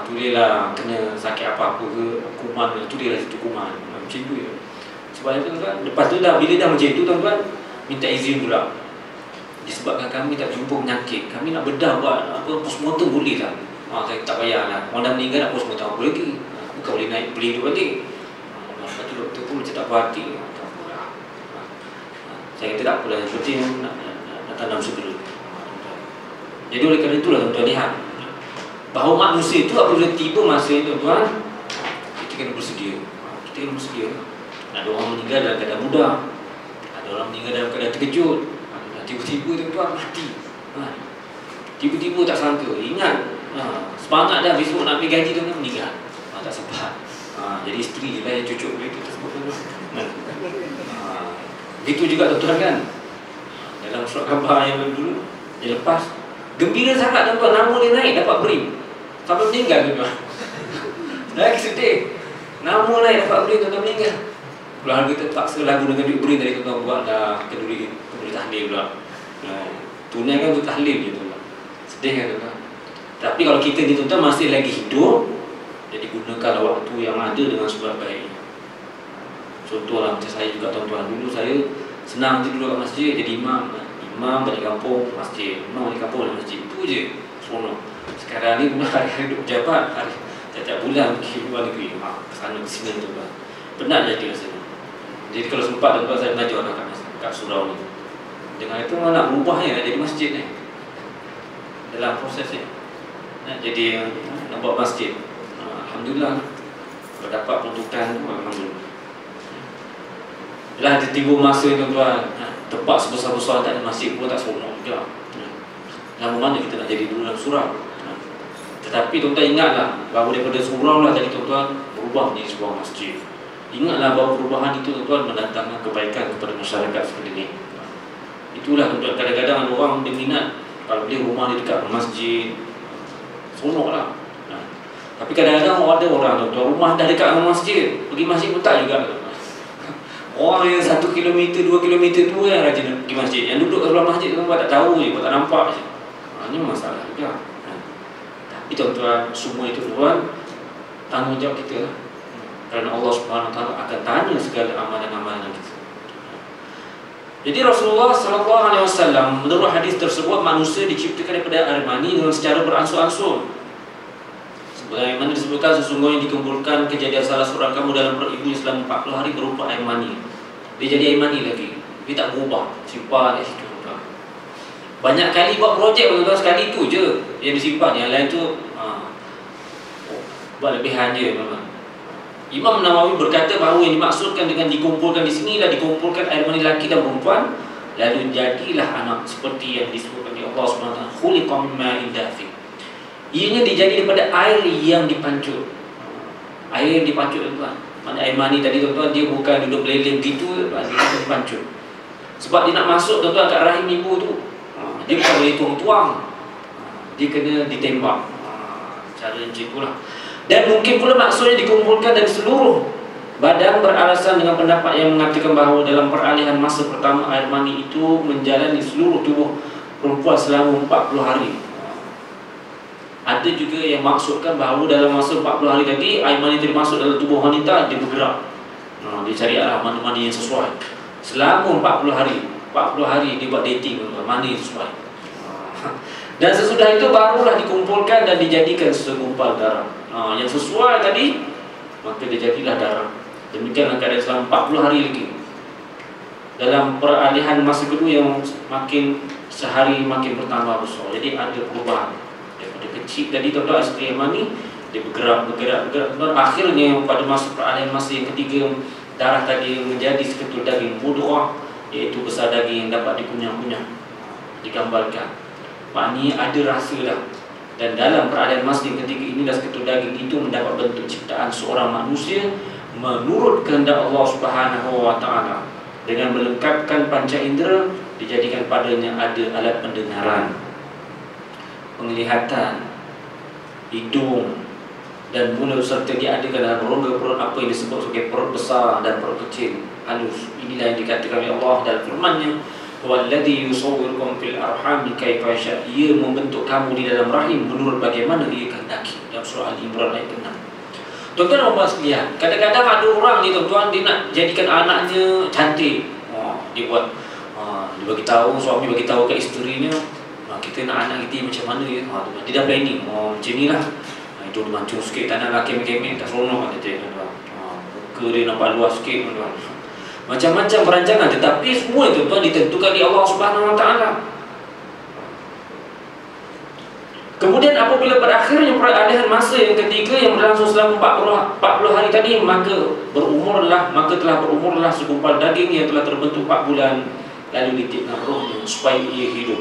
Tulislah kena sakit apa-apa ke, kuman, tulislah situ kuman. Macam tu je. Sebab itu kan, lepas tu dah, bila dah macam tu tuan-tuan, minta izin pula. Disebabkan kami tak jumpa penyakit, kami nak bedah buat apa, postmortem boleh tak? Saya tak payahlah. Orang dah meninggal nak postmortem apa lagi? Bukan boleh naik beli hidup balik. Lepas tu doktor pun macam tak puas hati. Tak apalah. Saya kata tak apalah, yang penting nak tanam segera. Jadi oleh kerana itulah tuan-tuan lihat, bahawa manusia itu apabila tiba masa itu tuan, kita kena bersedia. Kita kena bersedia. Ada orang meninggal dalam keadaan muda, ada orang meninggal dalam keadaan terkejut, tiba-tiba tuan-tuan mati. Tiba-tiba tak sangka. Ingat, semangat dah besok nak ambil gaji tuan-tuan meninggal. Tak sempat. Jadi isteri je lah yang cucuk begitu tersebut tuan-tuan. Begitu juga tuan-tuan kan. Dalam surat khabar yang dulu, dia lepas, gembira sangat tuan-tuan, nama dia naik, dapat BRIM. Sampai meninggal tuan-tuan. Lagi sedih. Nama naik, dapat BRIM, tuan-tuan meninggal. Keluarga terpaksa lagu dengan duit BRIM tadi tuan-tuan buatlah keduri tahlil pula. Tunai kan untuk tahlil je tuan-tuan. Sedih kan tuan-tuan. Tapi kalau kita ni tuan-tuan masih lagi hidup, jadi gunakanlah waktu yang ada dengan sebaik-baiknya. Contohlah macam saya juga tuan-tuan, dulu saya senang je duduk kat masjid, jadi imam balik kampung masjid, imam balik kampung balik masjid, itu je seronok. Sekarang ni pun hari-hari duduk pejabat, tiap-tiap bulan pergi luar negeri, kesana kesini tuan-tuan. Penat jadi rasanya. Jadi kalau sempat tuan-tuan saya belajar kat surau ni. Dengan itu nak berubahnya, nak jadi masjid ni. Dalam proses ni nak jadi, nak buat masjid. Alhamdulillah, kalau dapat peruntukan, alhamdulillah. Bila tiba masa tuan-tuan, tempat sebesar-besar tak ada masjid pun tak seronok juga. Lama mana kita nak jadi dulu dalam surau. Tetapi tuan-tuan ingatlah bahawa daripada surau lah tadi tuan-tuan berubah menjadi sebuah masjid. Ingatlah bahawa perubahan itu tuan-tuan mendatangkan kebaikan kepada masyarakat sekeliling. Itulah tuan-tuan, kadang-kadang ada orang dia minat kalau dia rumah dia dekat masjid, seronok lah. Tapi kadang-kadang ada orang tuan-tuan, rumah dah dekat dengan masjid, pergi masjid pun tak juga. Orang yang 1 kilometer, 2 kilometer tu yang rajin pergi masjid. Yang duduk kat sebelah masjid tu tak tahu je, tak nampak je. Ini masalah juga. Tapi tuan-tuan, semua itu tuan, tanggungjawab kita lah. Kerana Allah SWT akan tanya segala amalan-amalan kita. Jadi Rasulullah SAW menurut hadis tersebut, manusia diciptakan daripada air mani dengan secara beransur-ansur. Sebagaimana disebutkan, sesungguhnya dikumpulkan kejadian salah seorang kamu dalam perut ibunya selama 40 hari berupa air mani. Dia jadi air mani lagi. Dia tak berubah. Simpan kat situ. Banyak kali buat projek tuan-tuan, sekali tu je yang disimpan. Yang lain tu buat lebihan je memang. Imam Nawawi berkata bahawa yang dimaksudkan dengan dikumpulkan di sini adalah dikumpulkan air mani lelaki dan perempuan, lalu jadilah anak seperti yang disebutkan oleh Allah SWT. Khuliqa min ma'in dafiq. Ianya dijadi daripada air yang dipancut. Air yang dipancut tuan-tuan. Mana air mani tadi tuan-tuan, dia bukan duduk meleleh begitu, dia dipancut. Sebab dia nak masuk tuan-tuan kat rahim ibu tu, dia bukan boleh tuang-tuang, dia kena ditembak. Cara macam itulah. Dan mungkin pula maksudnya dikumpulkan dari seluruh badan, beralasan dengan pendapat yang mengatakan bahawa dalam peralihan masa pertama air mani itu menjalani seluruh tubuh perempuan selama 40 hari. Ada juga yang maksudkan bahawa dalam masa 40 hari tadi, air mani itu masuk dalam tubuh wanita, dia bergerak. Dia cari arah mani-mani yang sesuai. Selama 40 hari 40 hari dia buat dating, mani sesuai. Dan sesudah itu barulah dikumpulkan dan dijadikan segumpal darah. Yang sesuai tadi, maka dia jadilah darah. Demikianlah keadaan selama 40 hari lagi. Dalam peralihan masa kedua yang makin sehari makin bertambah besar. Jadi ada perubahan. Daripada kecil tadi tuan-tuan, isteri yang mani, dia bergerak. Akhirnya pada masa peralihan masa yang ketiga, darah tadi menjadi seketul daging mudghah, iaitu besar daging yang dapat dikunyah-kunyah. Digambarkan maknanya ada rasa dah. Dan dalam peralihan masa yang ketiga inilah seketul daging itu mendapat bentuk ciptaan seorang manusia menurut kehendak Allah Subhanahu wa taala. Dengan melengkapkan panca indera, dijadikan padanya ada alat pendengaran, penglihatan, hidung dan mulut, serta diadakan dalam rongga perut apa yang disebut sebagai perut besar dan perut kecil. halus. Inilah yang dikatakan oleh Allah dalam firman-Nya, "Walladzi yusawwirukum fil arham kaifa yasha." Ia membentuk kamu di dalam rahim menurut bagaimana Ia kehendaki. Dalam surah Al-Imran ayat 6. Tuan-tuan dan sekalian, kadang-kadang ada orang ni tuan-tuan, dia nak jadikan anaknya cantik. Dia buat dia bagi tahu, suami bagi tahu kat isterinya, kita nak anak kita macam mana dia. Dia dah planning. Macam ni lah. Itu mancung sikit, tanah laki kemek, tak seronok kata dia tuan-tuan. Muka dia nampak luas sikit tuan-tuan. Macam-macam perancangan, tetapi semua itu tuan ditentukan oleh Allah Subhanahu Wa Taala. Kemudian apabila berakhirnya peralihan masa yang ketiga yang berlangsung selama 40 hari tadi, maka telah berumurlah segumpal daging yang telah terbentuk 4 bulan, lalu ditiupkan rohnya supaya ia hidup.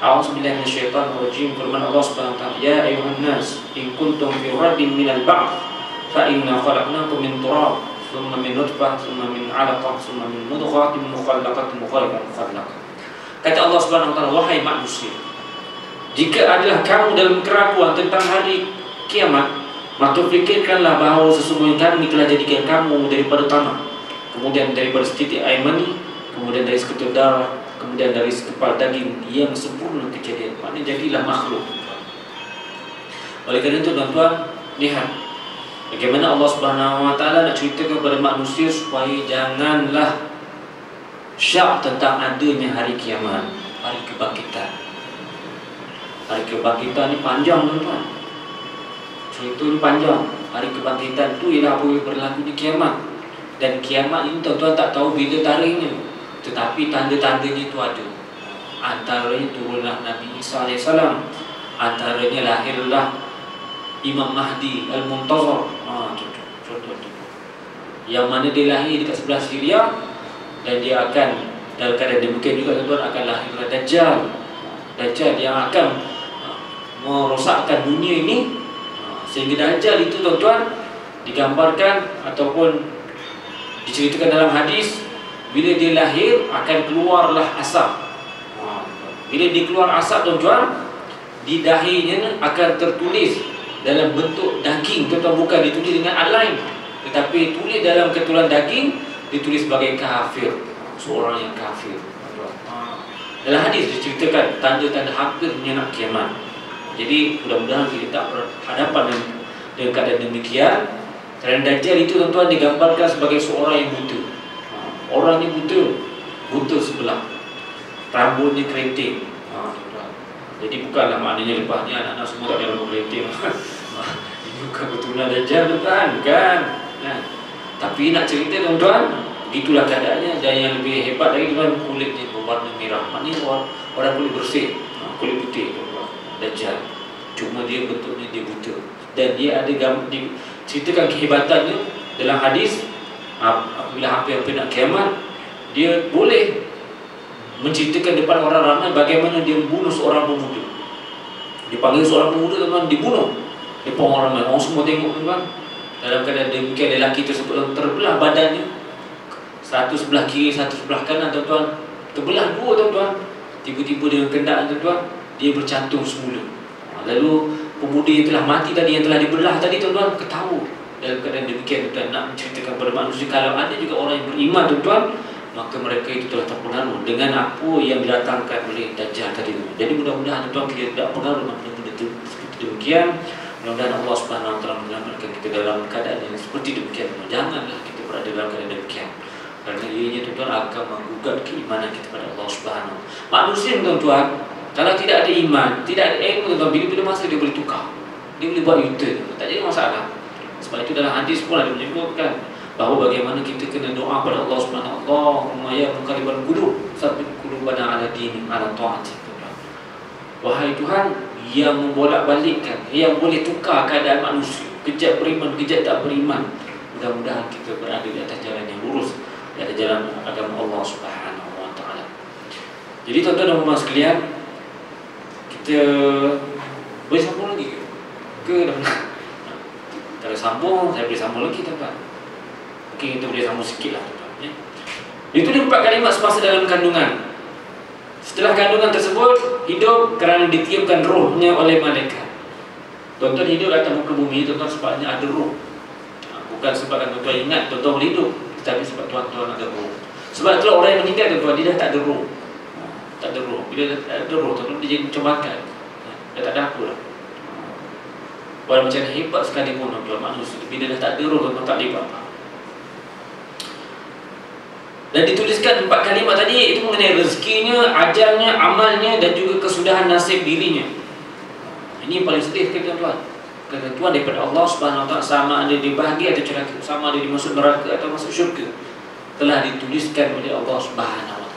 A'udzubillahi minasyaitonirrajim. Firman Allah Subhanahu wa taala, "Ya ayuhan nas, in kuntum fi raibin minal ba'ts, fa inna khalaqnakum min turab, thumma min nutfah, thumma min 'alaqah, thumma min mudghatin mukhallaqatin mukhallaqah." Kata Allah Subhanahu wa taala, "Wahai manusia, jika adalah kamu dalam keraguan tentang hari kiamat, maka fikirkanlah bahawa sesungguhnya kami telah jadikan kamu daripada tanah, kemudian daripada setitik air mani, kemudian dari seketul darah, kemudian dari sekepal daging yang sempurna kejadian." Maknanya jadilah makhluk. Oleh kerana itu tuan-tuan, lihat bagaimana Allah Subhanahu Wa Taala nak ceritakan kepada manusia supaya janganlah syak tentang adanya hari kiamat, hari kebangkitan. Hari kebangkitan ni panjang tuan-tuan. Cerita ni panjang. Hari kebangkitan tu ialah apa yang berlaku di kiamat. Dan kiamat ini tuan-tuan tak tahu bila tarikhnya, tetapi tanda-tandanya itu ada. Antaranya turunlah Nabi Isa AS, antaranya lahirlah Imam Mahdi Al-Muntazar. Contoh tu. Yang mana dia lahir dekat sebelah Syria, dan dia akan dalam keadaan demikian juga tuan-tuan akan lahirlah Dajjal. Dajjal yang akan merosakkan dunia ini. Sehingga Dajjal itu tuan-tuan digambarkan ataupun diceritakan dalam hadis, bila dia lahir akan keluarlah asap. Bila dia keluar asap tuan-tuan, di dahinya akan tertulis dalam bentuk daging tuan-tuan, bukan ditulis dengan align, tetapi tulis dalam ketulan daging, ditulis sebagai kafir, seorang yang kafir. Dalam hadis diceritakan tanda-tanda hampir menyenap kiamat. Jadi mudah-mudahan kita tak berhadapan dengan keadaan demikian. Kerana Dajjal itu tuan-tuan digambarkan sebagai seorang yang buta. Orang ni buta sebelah, rambutnya keriting. Jadi bukanlah maknanya lepas ni anak-anak semua tak ada rambut keriting. Ini bukan keturunan Dajjal tuan, bukan. Tapi nak cerita tuan-tuan, itulah keadaannya. Dan yang lebih hebat lagi tuan, kulitnya berwarna merah. Maknanya orang kulit bersih, kulit putih tuan-tuan. Dajjal. Cuma dia bentuknya dia buta. Dan dia ada diceritakan kehebatannya dalam hadis. Apabila hampir-hampir nak kiamat, dia boleh menceritakan depan orang ramai bagaimana dia membunuh seorang pemuda. Dia panggil seorang pemuda tuan-tuan, dibunuh depan orang ramai. Orang semua tengok tuan-tuan. Dalam keadaan demikian, lelaki tersebut terbelah badannya, satu sebelah kiri, satu sebelah kanan tuan-tuan, terbelah dua tuan-tuan. Tiba-tiba dengan kendaan tuan-tuan, dia bercantum semula. Lalu pemuda yang telah mati tadi, yang telah dibelah tadi tuan-tuan, ketawa. Dalam keadaan demikian tuan-tuan, nak menceritakan kepada manusia, kalau ada juga orang yang beriman tuan-tuan, maka mereka itu telah terpengaruh dengan apa yang didatangkan oleh Dajjal tadi. Jadi mudah-mudahan tuan-tuan kita tidak pengaruh dengan benda-benda seperti demikian. Mudah-mudahan Allah Subhanahu Wa Taala menyelamatkan kita dalam keadaan yang seperti demikian. Janganlah kita berada dalam keadaan demikian, kerana ianya tuan-tuan akan menggugat keimanan kita pada Allah Subhanahu. Manusia tuan-tuan, kalau tidak ada iman, tidak ada ilmu tuan-tuan, bila-bila masa dia boleh tukar, dia boleh buat U-turn, tak jadi masalah. Sebab itu dalam hadis pun ada menyebutkan bahawa bagaimana kita kena doa pada Allah Subhanahu. Allahumma ya muqallibal qulub, tsabbit qulubana ala dinik ala ta'atik. Wahai Tuhan yang membolak-balikkan, yang boleh tukar keadaan manusia, kejap beriman, kejap tak beriman, mudah-mudahan kita berada di atas jalan yang lurus, di atas jalan agama Allah Subhanahu wa taala. Jadi tuan-tuan dan puan sekalian, kita boleh sambung lagi ke dah? Kalau sambung, saya boleh sambung lagi tuan-tuan. Mungkin kita boleh sambung sikit lah tuan-tuan, ya. Itu dia 4 kalimat semasa dalam kandungan. Setelah kandungan tersebut hidup kerana ditiupkan rohnya oleh malaikat. Tuan-tuan hidup atas muka bumi tuan-tuan sebabnya ada roh. Bukan sebabkan tuan-tuan ingat tuan-tuan boleh hidup, tetapi sebab tuan-tuan ada roh. Sebab itulah orang yang meninggal tuan-tuan, dia dah tak ada roh. Tak ada roh. Bila dah tak ada roh, tuan-tuan, dia jadi macam makan. Dah tak ada apa dah. Walau macam hebat sekali pun tuan-tuan, manusia bila dah tak ada roh, tuan-tuan, tak boleh apa. Dan dituliskan 4 kalimat tadi, itu mengenai rezekinya, ajalnya, amalnya dan juga kesudahan nasib dirinya. Ini yang paling sedih kan tuan-tuan. Ketentuan daripada Allah Subhanahu Wa Taala, sama ada di bahagia atau celaka, sama ada di masuk neraka atau masuk syurga, telah dituliskan oleh Allah Subhanahu Wa Taala.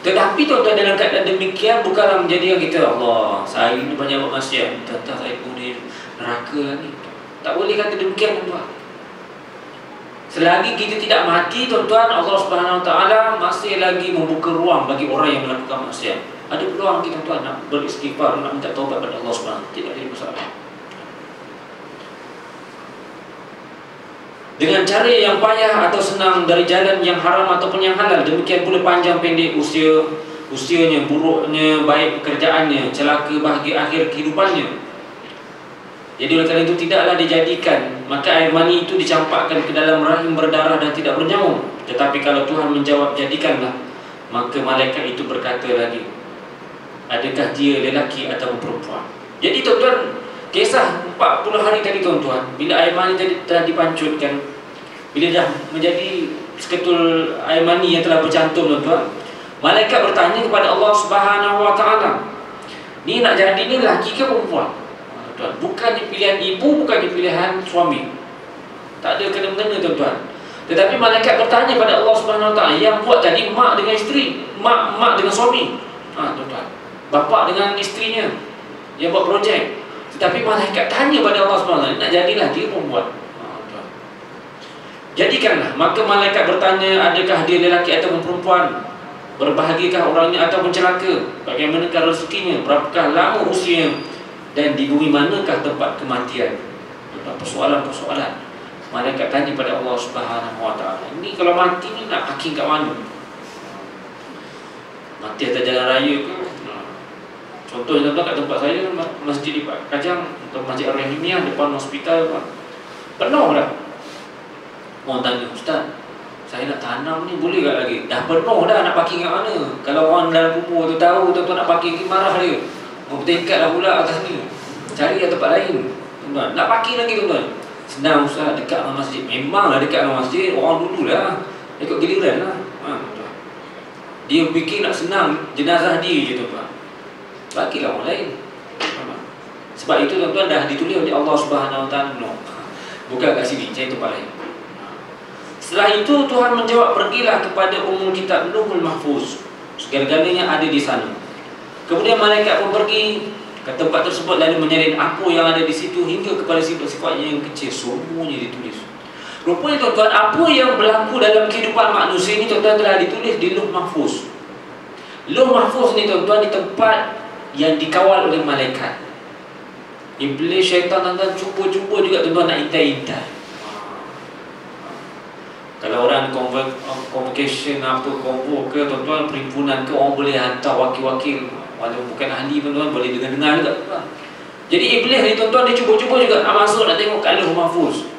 Tetapi tuan-tuan, dalam keadaan demikian bukanlah menjadi yang kita, Allah, saya ini banyak buat maksiat, tentang saya pun di neraka ni. Tak boleh kata demikian tuan-tuan. Selagi kita tidak mati tuan-tuan, Allah Subhanahu Wa Taala masih lagi membuka ruang bagi orang yang melakukan maksiat. Ada peluang kita tuan nak beristighfar, nak minta taubat kepada Allah Subhanahu Wa Taala. Tidak ada masalah. Dengan cara yang payah atau senang, dari jalan yang haram ataupun yang halal, demikian pula panjang pendek usianya, buruknya baik pekerjaannya, celaka bahagia akhir kehidupannya. Jadi oleh kerana itu tidaklah dijadikan, maka air mani itu dicampakkan ke dalam rahim berdarah dan tidak bernyamuk. Tetapi kalau Tuhan menjawab jadikanlah, maka malaikat itu berkata lagi, adakah dia lelaki atau perempuan? Jadi tuan-tuan, kisah 40 hari tadi tuan-tuan, bila air mani tadi telah dipancutkan, bila dah menjadi seketul air mani yang telah bercantum tuan-tuan, malaikat bertanya kepada Allah Subhanahu Wa Taala, ni nak jadi ni lelaki ke perempuan? Bukannya pilihan ibu, bukannya pilihan suami. Tak ada kena-mengena tuan-tuan. Tetapi malaikat bertanya pada Allah Subhanahu Wa Taala, yang buat tadi mak dengan isteri, mak dengan suami, tuan-tuan, bapa dengan isterinya yang buat projek. Tetapi malaikat tanya pada Allah Subhanahu Wa Taala, nak jadilah dia perempuan. Jadikanlah. Maka malaikat bertanya, adakah dia lelaki atau perempuan? Berbahagiakah orangnya atau celaka? Bagaimanakah rezekinya? Berapakah lama usianya? Dan di bumi manakah tempat kematian? Persoalan-persoalan malaikat tanya pada Allah Subhanahu Wa Taala. Ini kalau mati ni nak parking kat mana? Mati atas jalan raya ke? Contohnya kat tempat saya, masjid di Pak Kajang atau Masjid Ar-Rahimiyah depan hospital, penuh dah. Orang tanya, Ustaz, saya nak tanam ni boleh tak lagi? Dah penuh dah, nak parking kat mana? Kalau orang dalam kubur tu tahu tuan-tuan nak parking ni, marah dia. Bertekad lah pula atas ni, cari tempat lain tuan-tuan. Nak parking lagi tuan-tuan. Senang Ustaz, dekat dengan masjid. Memanglah dekat dengan masjid, orang dulu lah, ikut giliran lah. Dia fikir nak senang jenazah dia je tuan-tuan, bagilah orang lain. Sebab itu tuan-tuan dah ditulis oleh Allah Subhanahu Wa Taala, no, bukan kat sini, cari tempat lain. Setelah itu Tuhan menjawab, pergilah kepada umum kitab Lauhul Mahfuz, segala-galanya ada di sana. Kemudian malaikat pun pergi ke tempat tersebut, lalu menyalin apa yang ada di situ hingga kepada sifat-sifatnya yang kecil, semuanya ditulis. Rupanya tuan-tuan, apa yang berlaku dalam kehidupan manusia ini tuan-tuan telah ditulis di Lauh Mahfuz. Lauh Mahfuz ni tuan-tuan di tempat yang dikawal oleh malaikat. Iblis, syaitan tuan-tuan cuba-cuba juga tuan-tuan nak intai-intai. Kalau orang convocation apa, convo ke tuan-tuan, perhimpunan ke, orang boleh hantar wakil-wakil, walaupun bukan ahli tuan-tuan, boleh dengar-dengar juga tuan-tuan. Jadi iblis ni tuan-tuan, dia cuba-cuba juga nak masuk, nak tengok kat Lauh Mahfuz.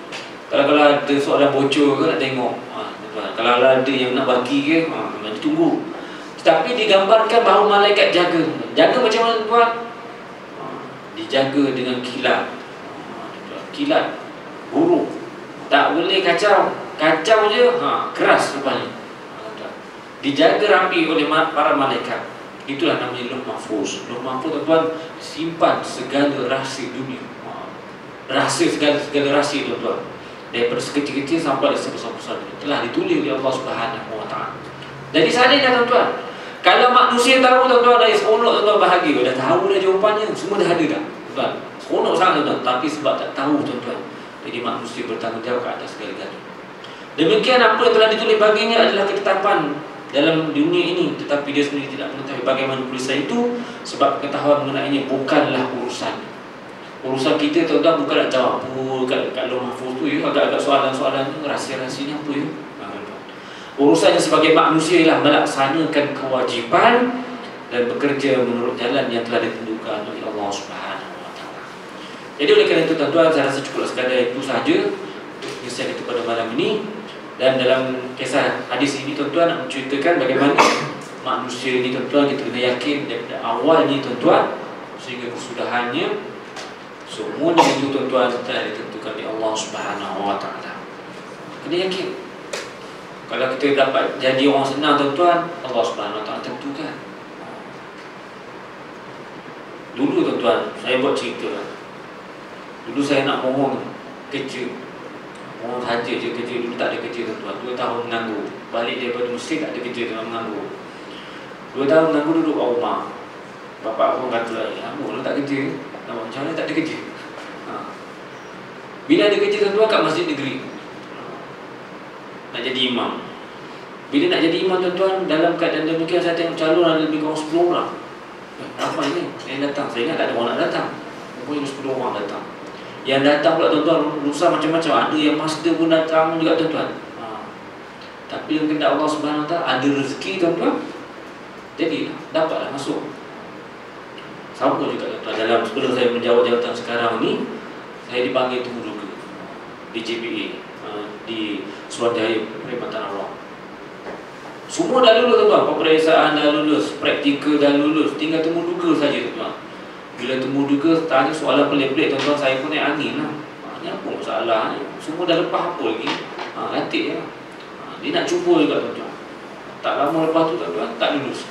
Kalau ada soalan bocor ke, nak tengok. Tuan-tuan, kalau ada yang nak bagi ke, dia tunggu. Tetapi digambarkan bahawa malaikat jaga. Jaga macam mana tuan? Dijaga dengan kilat. Kilat, buruk, tak boleh kacau. Kacau je, keras rupanya. Dijaga rapi oleh para malaikat. Itulah namanya Lauh Mahfuz. Lauh Mahfuz tuan-tuan simpan segala rahsia dunia. Rahsia segala rahsia tuan-tuan, daripada sekecil-kecil sampai sebesar-besar, telah ditulis oleh Allah Subhanahu Wa Taala. Jadi salih dah tuan-tuan. Kalau manusia tahu tuan-tuan, dari seronok tuan-tuan, bahagia. Dah tahu dah jawapannya, semua dah ada dah tuan. Seronok sangat tuan-tuan. Tapi sebab tak tahu tuan-tuan, jadi manusia bertanggungjawab ke atas segala-galanya. Demikian apa yang telah ditulis baginya adalah ketetapan dalam dunia ini, tetapi dia sendiri tidak mengetahui bagaimana tulisan itu, sebab pengetahuan mengenainya bukanlah urusan kita tuan-tuan. Bukan nak jawab apa kat Lauh Mahfuz tu ya, agak-agak soalan-soalan rahsia-rahsianya apa ya. Urusannya sebagai manusia ialah melaksanakan kewajipan dan bekerja menurut jalan yang telah ditentukan oleh Allah Subhanahu Wa Taala. Jadi oleh kerana itu tuan-tuan, saya rasa cukup sekadar itu sahaja untuk kisah kita pada malam ini. Dan dalam kisah hadis ini tuan-tuan nak menceritakan bagaimana manusia ini tuan-tuan kita kena yakin daripada awal ni tuan-tuan sehingga kesudahannya semuanya itu tuan-tuan telah ditentukan oleh Allah Subhanahu Wa Taala. Kena yakin. Kalau kita dapat jadi orang senang tuan-tuan, Allah Subhanahu Wa Taala tentukan. Dulu tuan-tuan, saya buat cerita. Dulu saya nak mohon kerja. Mohon saja je kerja. Dulu tak ada kerja tuan-tuan. 2 tahun menganggur. Balik daripada Mesir tak ada kerja tuan, menganggur. 2 tahun menganggur duduk kat rumah. Bapak pun kata, lama tak kerja. Macam mana tak ada kerja? Bila ada kerja tuan-tuan kat masjid negeri, nak jadi imam. Bila nak jadi imam tuan-tuan, dalam keadaan demikian saya tengok calon ada lebih kurang 10 orang. Apa ini? Yang datang. Saya ingat tak ada orang nak datang. Mungkin 10 orang datang. Yang datang pula tuan-tuan urusan macam-macam. Ada yang master pun datang juga tuan-tuan. Tapi yang kehendak Allah Subhanahu Wa Taala ada rezeki tuan-tuan. Jadi dapatlah masuk. Sama juga tuan-tuan. Dalam sebelum saya menjawab jawatan sekarang ni, saya dipanggil temu duga di JPA, di Suruhanjaya Perkhidmatan Arwah. Semua dah lulus tuan-tuan, peperiksaan dah lulus, praktikal dah lulus, tinggal temu duga saja tuan-tuan. Bila temu duga tanya soalan pelik-pelik tuan-tuan, saya pun naik angin lah. Ni apa masalah ni? Semua dah lepas apa lagi? Latih ya. Dia nak cuba juga tuan-tuan. Tak lama lepas tu tuan-tuan tak lulus.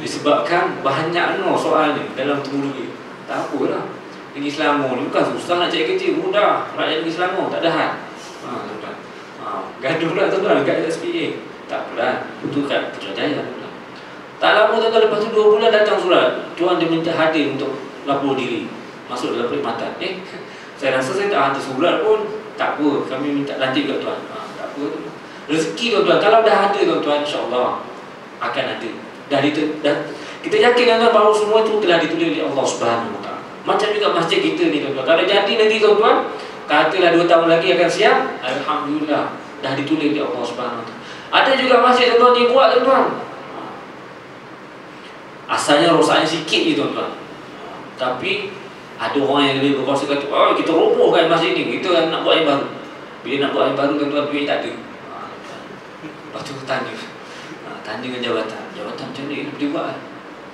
Disebabkan banyak soal ni dalam temu duga. Tak apalah. Negeri Selangor ni bukan susah nak cari kerja, mudah. Rakyat Negeri Selangor tak ada hal. Tuan-tuan. Gaduh pula tuan-tuan kat SPA. Tak apalah, itu kat Putrajaya. Tak lama tuan-tuan, lepas tu 2 bulan datang surat, tuan dia minta hadir untuk lapor diri masuk dalam perkhidmatan. Saya rasa saya tak hantar surat pun tak apa, kami minta lantik kat tuan. Tak apa. Rezeki tuan-tuan, kalau dah ada tuan-tuan, insya-Allah akan ada. Kita yakin tuan-tuan bahawa semua itu telah ditulis oleh Allah Subhanahu Wa Taala. Macam juga masjid kita ni tuan-tuan. Kalau jadi nanti tuan-tuan, katalah 2 tahun lagi akan siap, alhamdulillah dah ditulis oleh Allah Subhanahu Wa Taala. Ada juga masjid tuan-tuan dibuat tuan-tuan, asalnya rosaknya sikit je tuan-tuan, tapi ada orang yang lebih berkuasa kata, kita robohkan masjid ni, kita nak buat yang baru. Bila nak buat yang baru tuan-tuan, duit tak ada. Lepas tu tanya dengan jabatan macam ni boleh buat.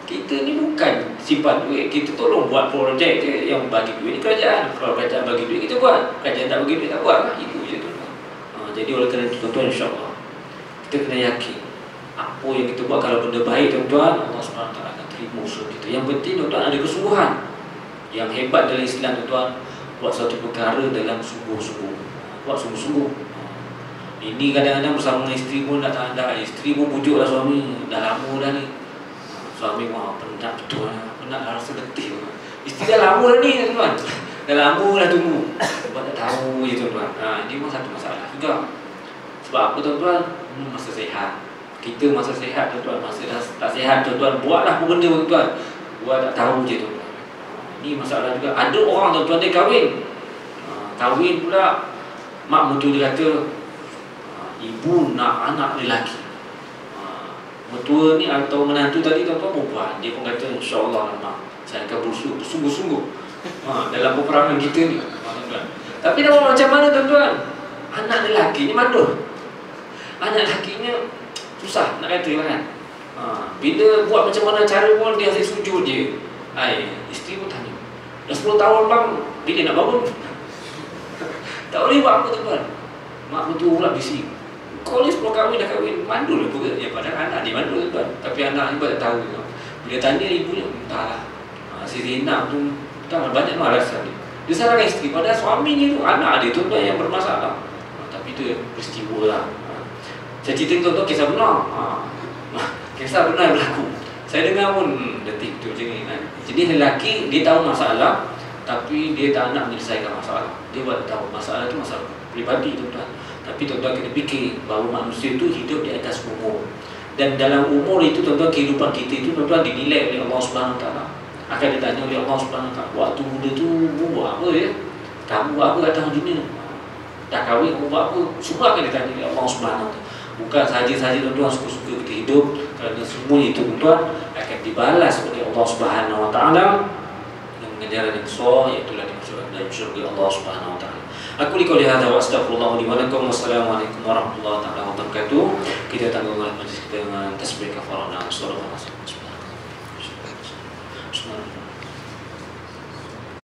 Kita ni bukan simpan duit, kita tolong buat projek je. Yang bagi duit ni kerajaan. Kalau kerajaan bagi duit kita buat, kerajaan tak bagi duit tak buat. Itu je tuan-tuan. Jadi oleh kerana itu tuan-tuan, insya-Allah kita kena yakin apa yang kita buat kalau benda baik tuan-tuan, Allah SWT akan terima usaha kita. Yang penting tuan-tuan ada kesungguhan. Yang hebat dalam Islam tuan-tuan, buat satu perkara dalam sungguh-sungguh. Buat sungguh-sungguh. Ini kadang-kadang bersama dengan isteri pun tak tahan. Isteri pun pujuklah suami, dah lama dah ni. Suami penat betul lah, penat rasa letih. Isteri dah lama dah ni tuan-tuan. Dah lama dah tunggu. Sebab tak tahu je tuan-tuan. Ini pun satu masalah juga. Sebab apa tuan-tuan? Masa sihat. Kita masa sihat tuan-tuan, masa dah tak sihat tuan-tuan, buatlah apa benda tuan-tuan. Buat tak tahu je tuan-tuan. Ini masalah juga. Ada orang tuan-tuan dia kahwin. Kahwin pula, mak mertua dia kata, ibu nak anak lelaki. Mertua ni atau menantu tadi tuan-tuan perempuan. Dia pun kata, insya-Allah mak, saya akan bersungguh-sungguh dalam peperangan kita ni. Tapi nak buat macam mana tuan-tuan? Anak lelaki ni mandul. Anak lakinya susah nak kata kan. Bila buat macam mana cara pun dia asyik sujud je. Isteri pun tanya, dah 10 tahun bang, bila nak bangun? Tak boleh buat apa tuan-tuan. Mak mertua pula bising. Kau ni 10 kahwin dah kahwin, mandul apa ke? Padahal anak dia mandul tuan-tuan. Tapi anak ni tak tahu. Bila tanya ibunya, entahlah. Si Zainab tu banyak alasan dia. Dia salahkan isteri, padahal suaminya tu anak dia tuan-tuan yang bermasalah. Tapi itu peristiwa lah. Saya cerita tuan-tuan kisah benar. Kisah benar berlaku. Saya dengar pun detik tu macam ni kan. Jadi lelaki dia tahu masalah, tapi dia tak nak menyelesaikan masalah. Dia buat tahu masalah tu masalah peribadi tuan-tuan. Tapi tuan-tuan kena fikir bahawa manusia tu hidup di atas umur. Dan dalam umur itu tuan-tuan, kehidupan kita itu tuan-tuan dinilai oleh Allah Subhanahu Wa Taala. Akan ditanya oleh Allah Subhanahu Wa Taala, waktu muda tu buat apa ya? Kamu buat apa datang dunia? Dah kahwin kamu buat apa? Semua akan ditanya oleh Allah Subhanahu Wa Taala. Bukan sahaja-sahaja tuan-tuan suka-suka kita hidup, kerana semua itu tuan-tuan akan dibalas oleh Allah Subhanahu Wa Taala dengan ganjaran yang besar, iaitu dimasukkan dalam syurga Allah Subhanahu Wa Taala. Aku liqauli hadza wa astaghfirullah li wa lakum. Wassalamualaikum warahmatullahi taala wabarakatuh. Kita tanggung majlis kita dengan tasbih kafarana. Subhanallah.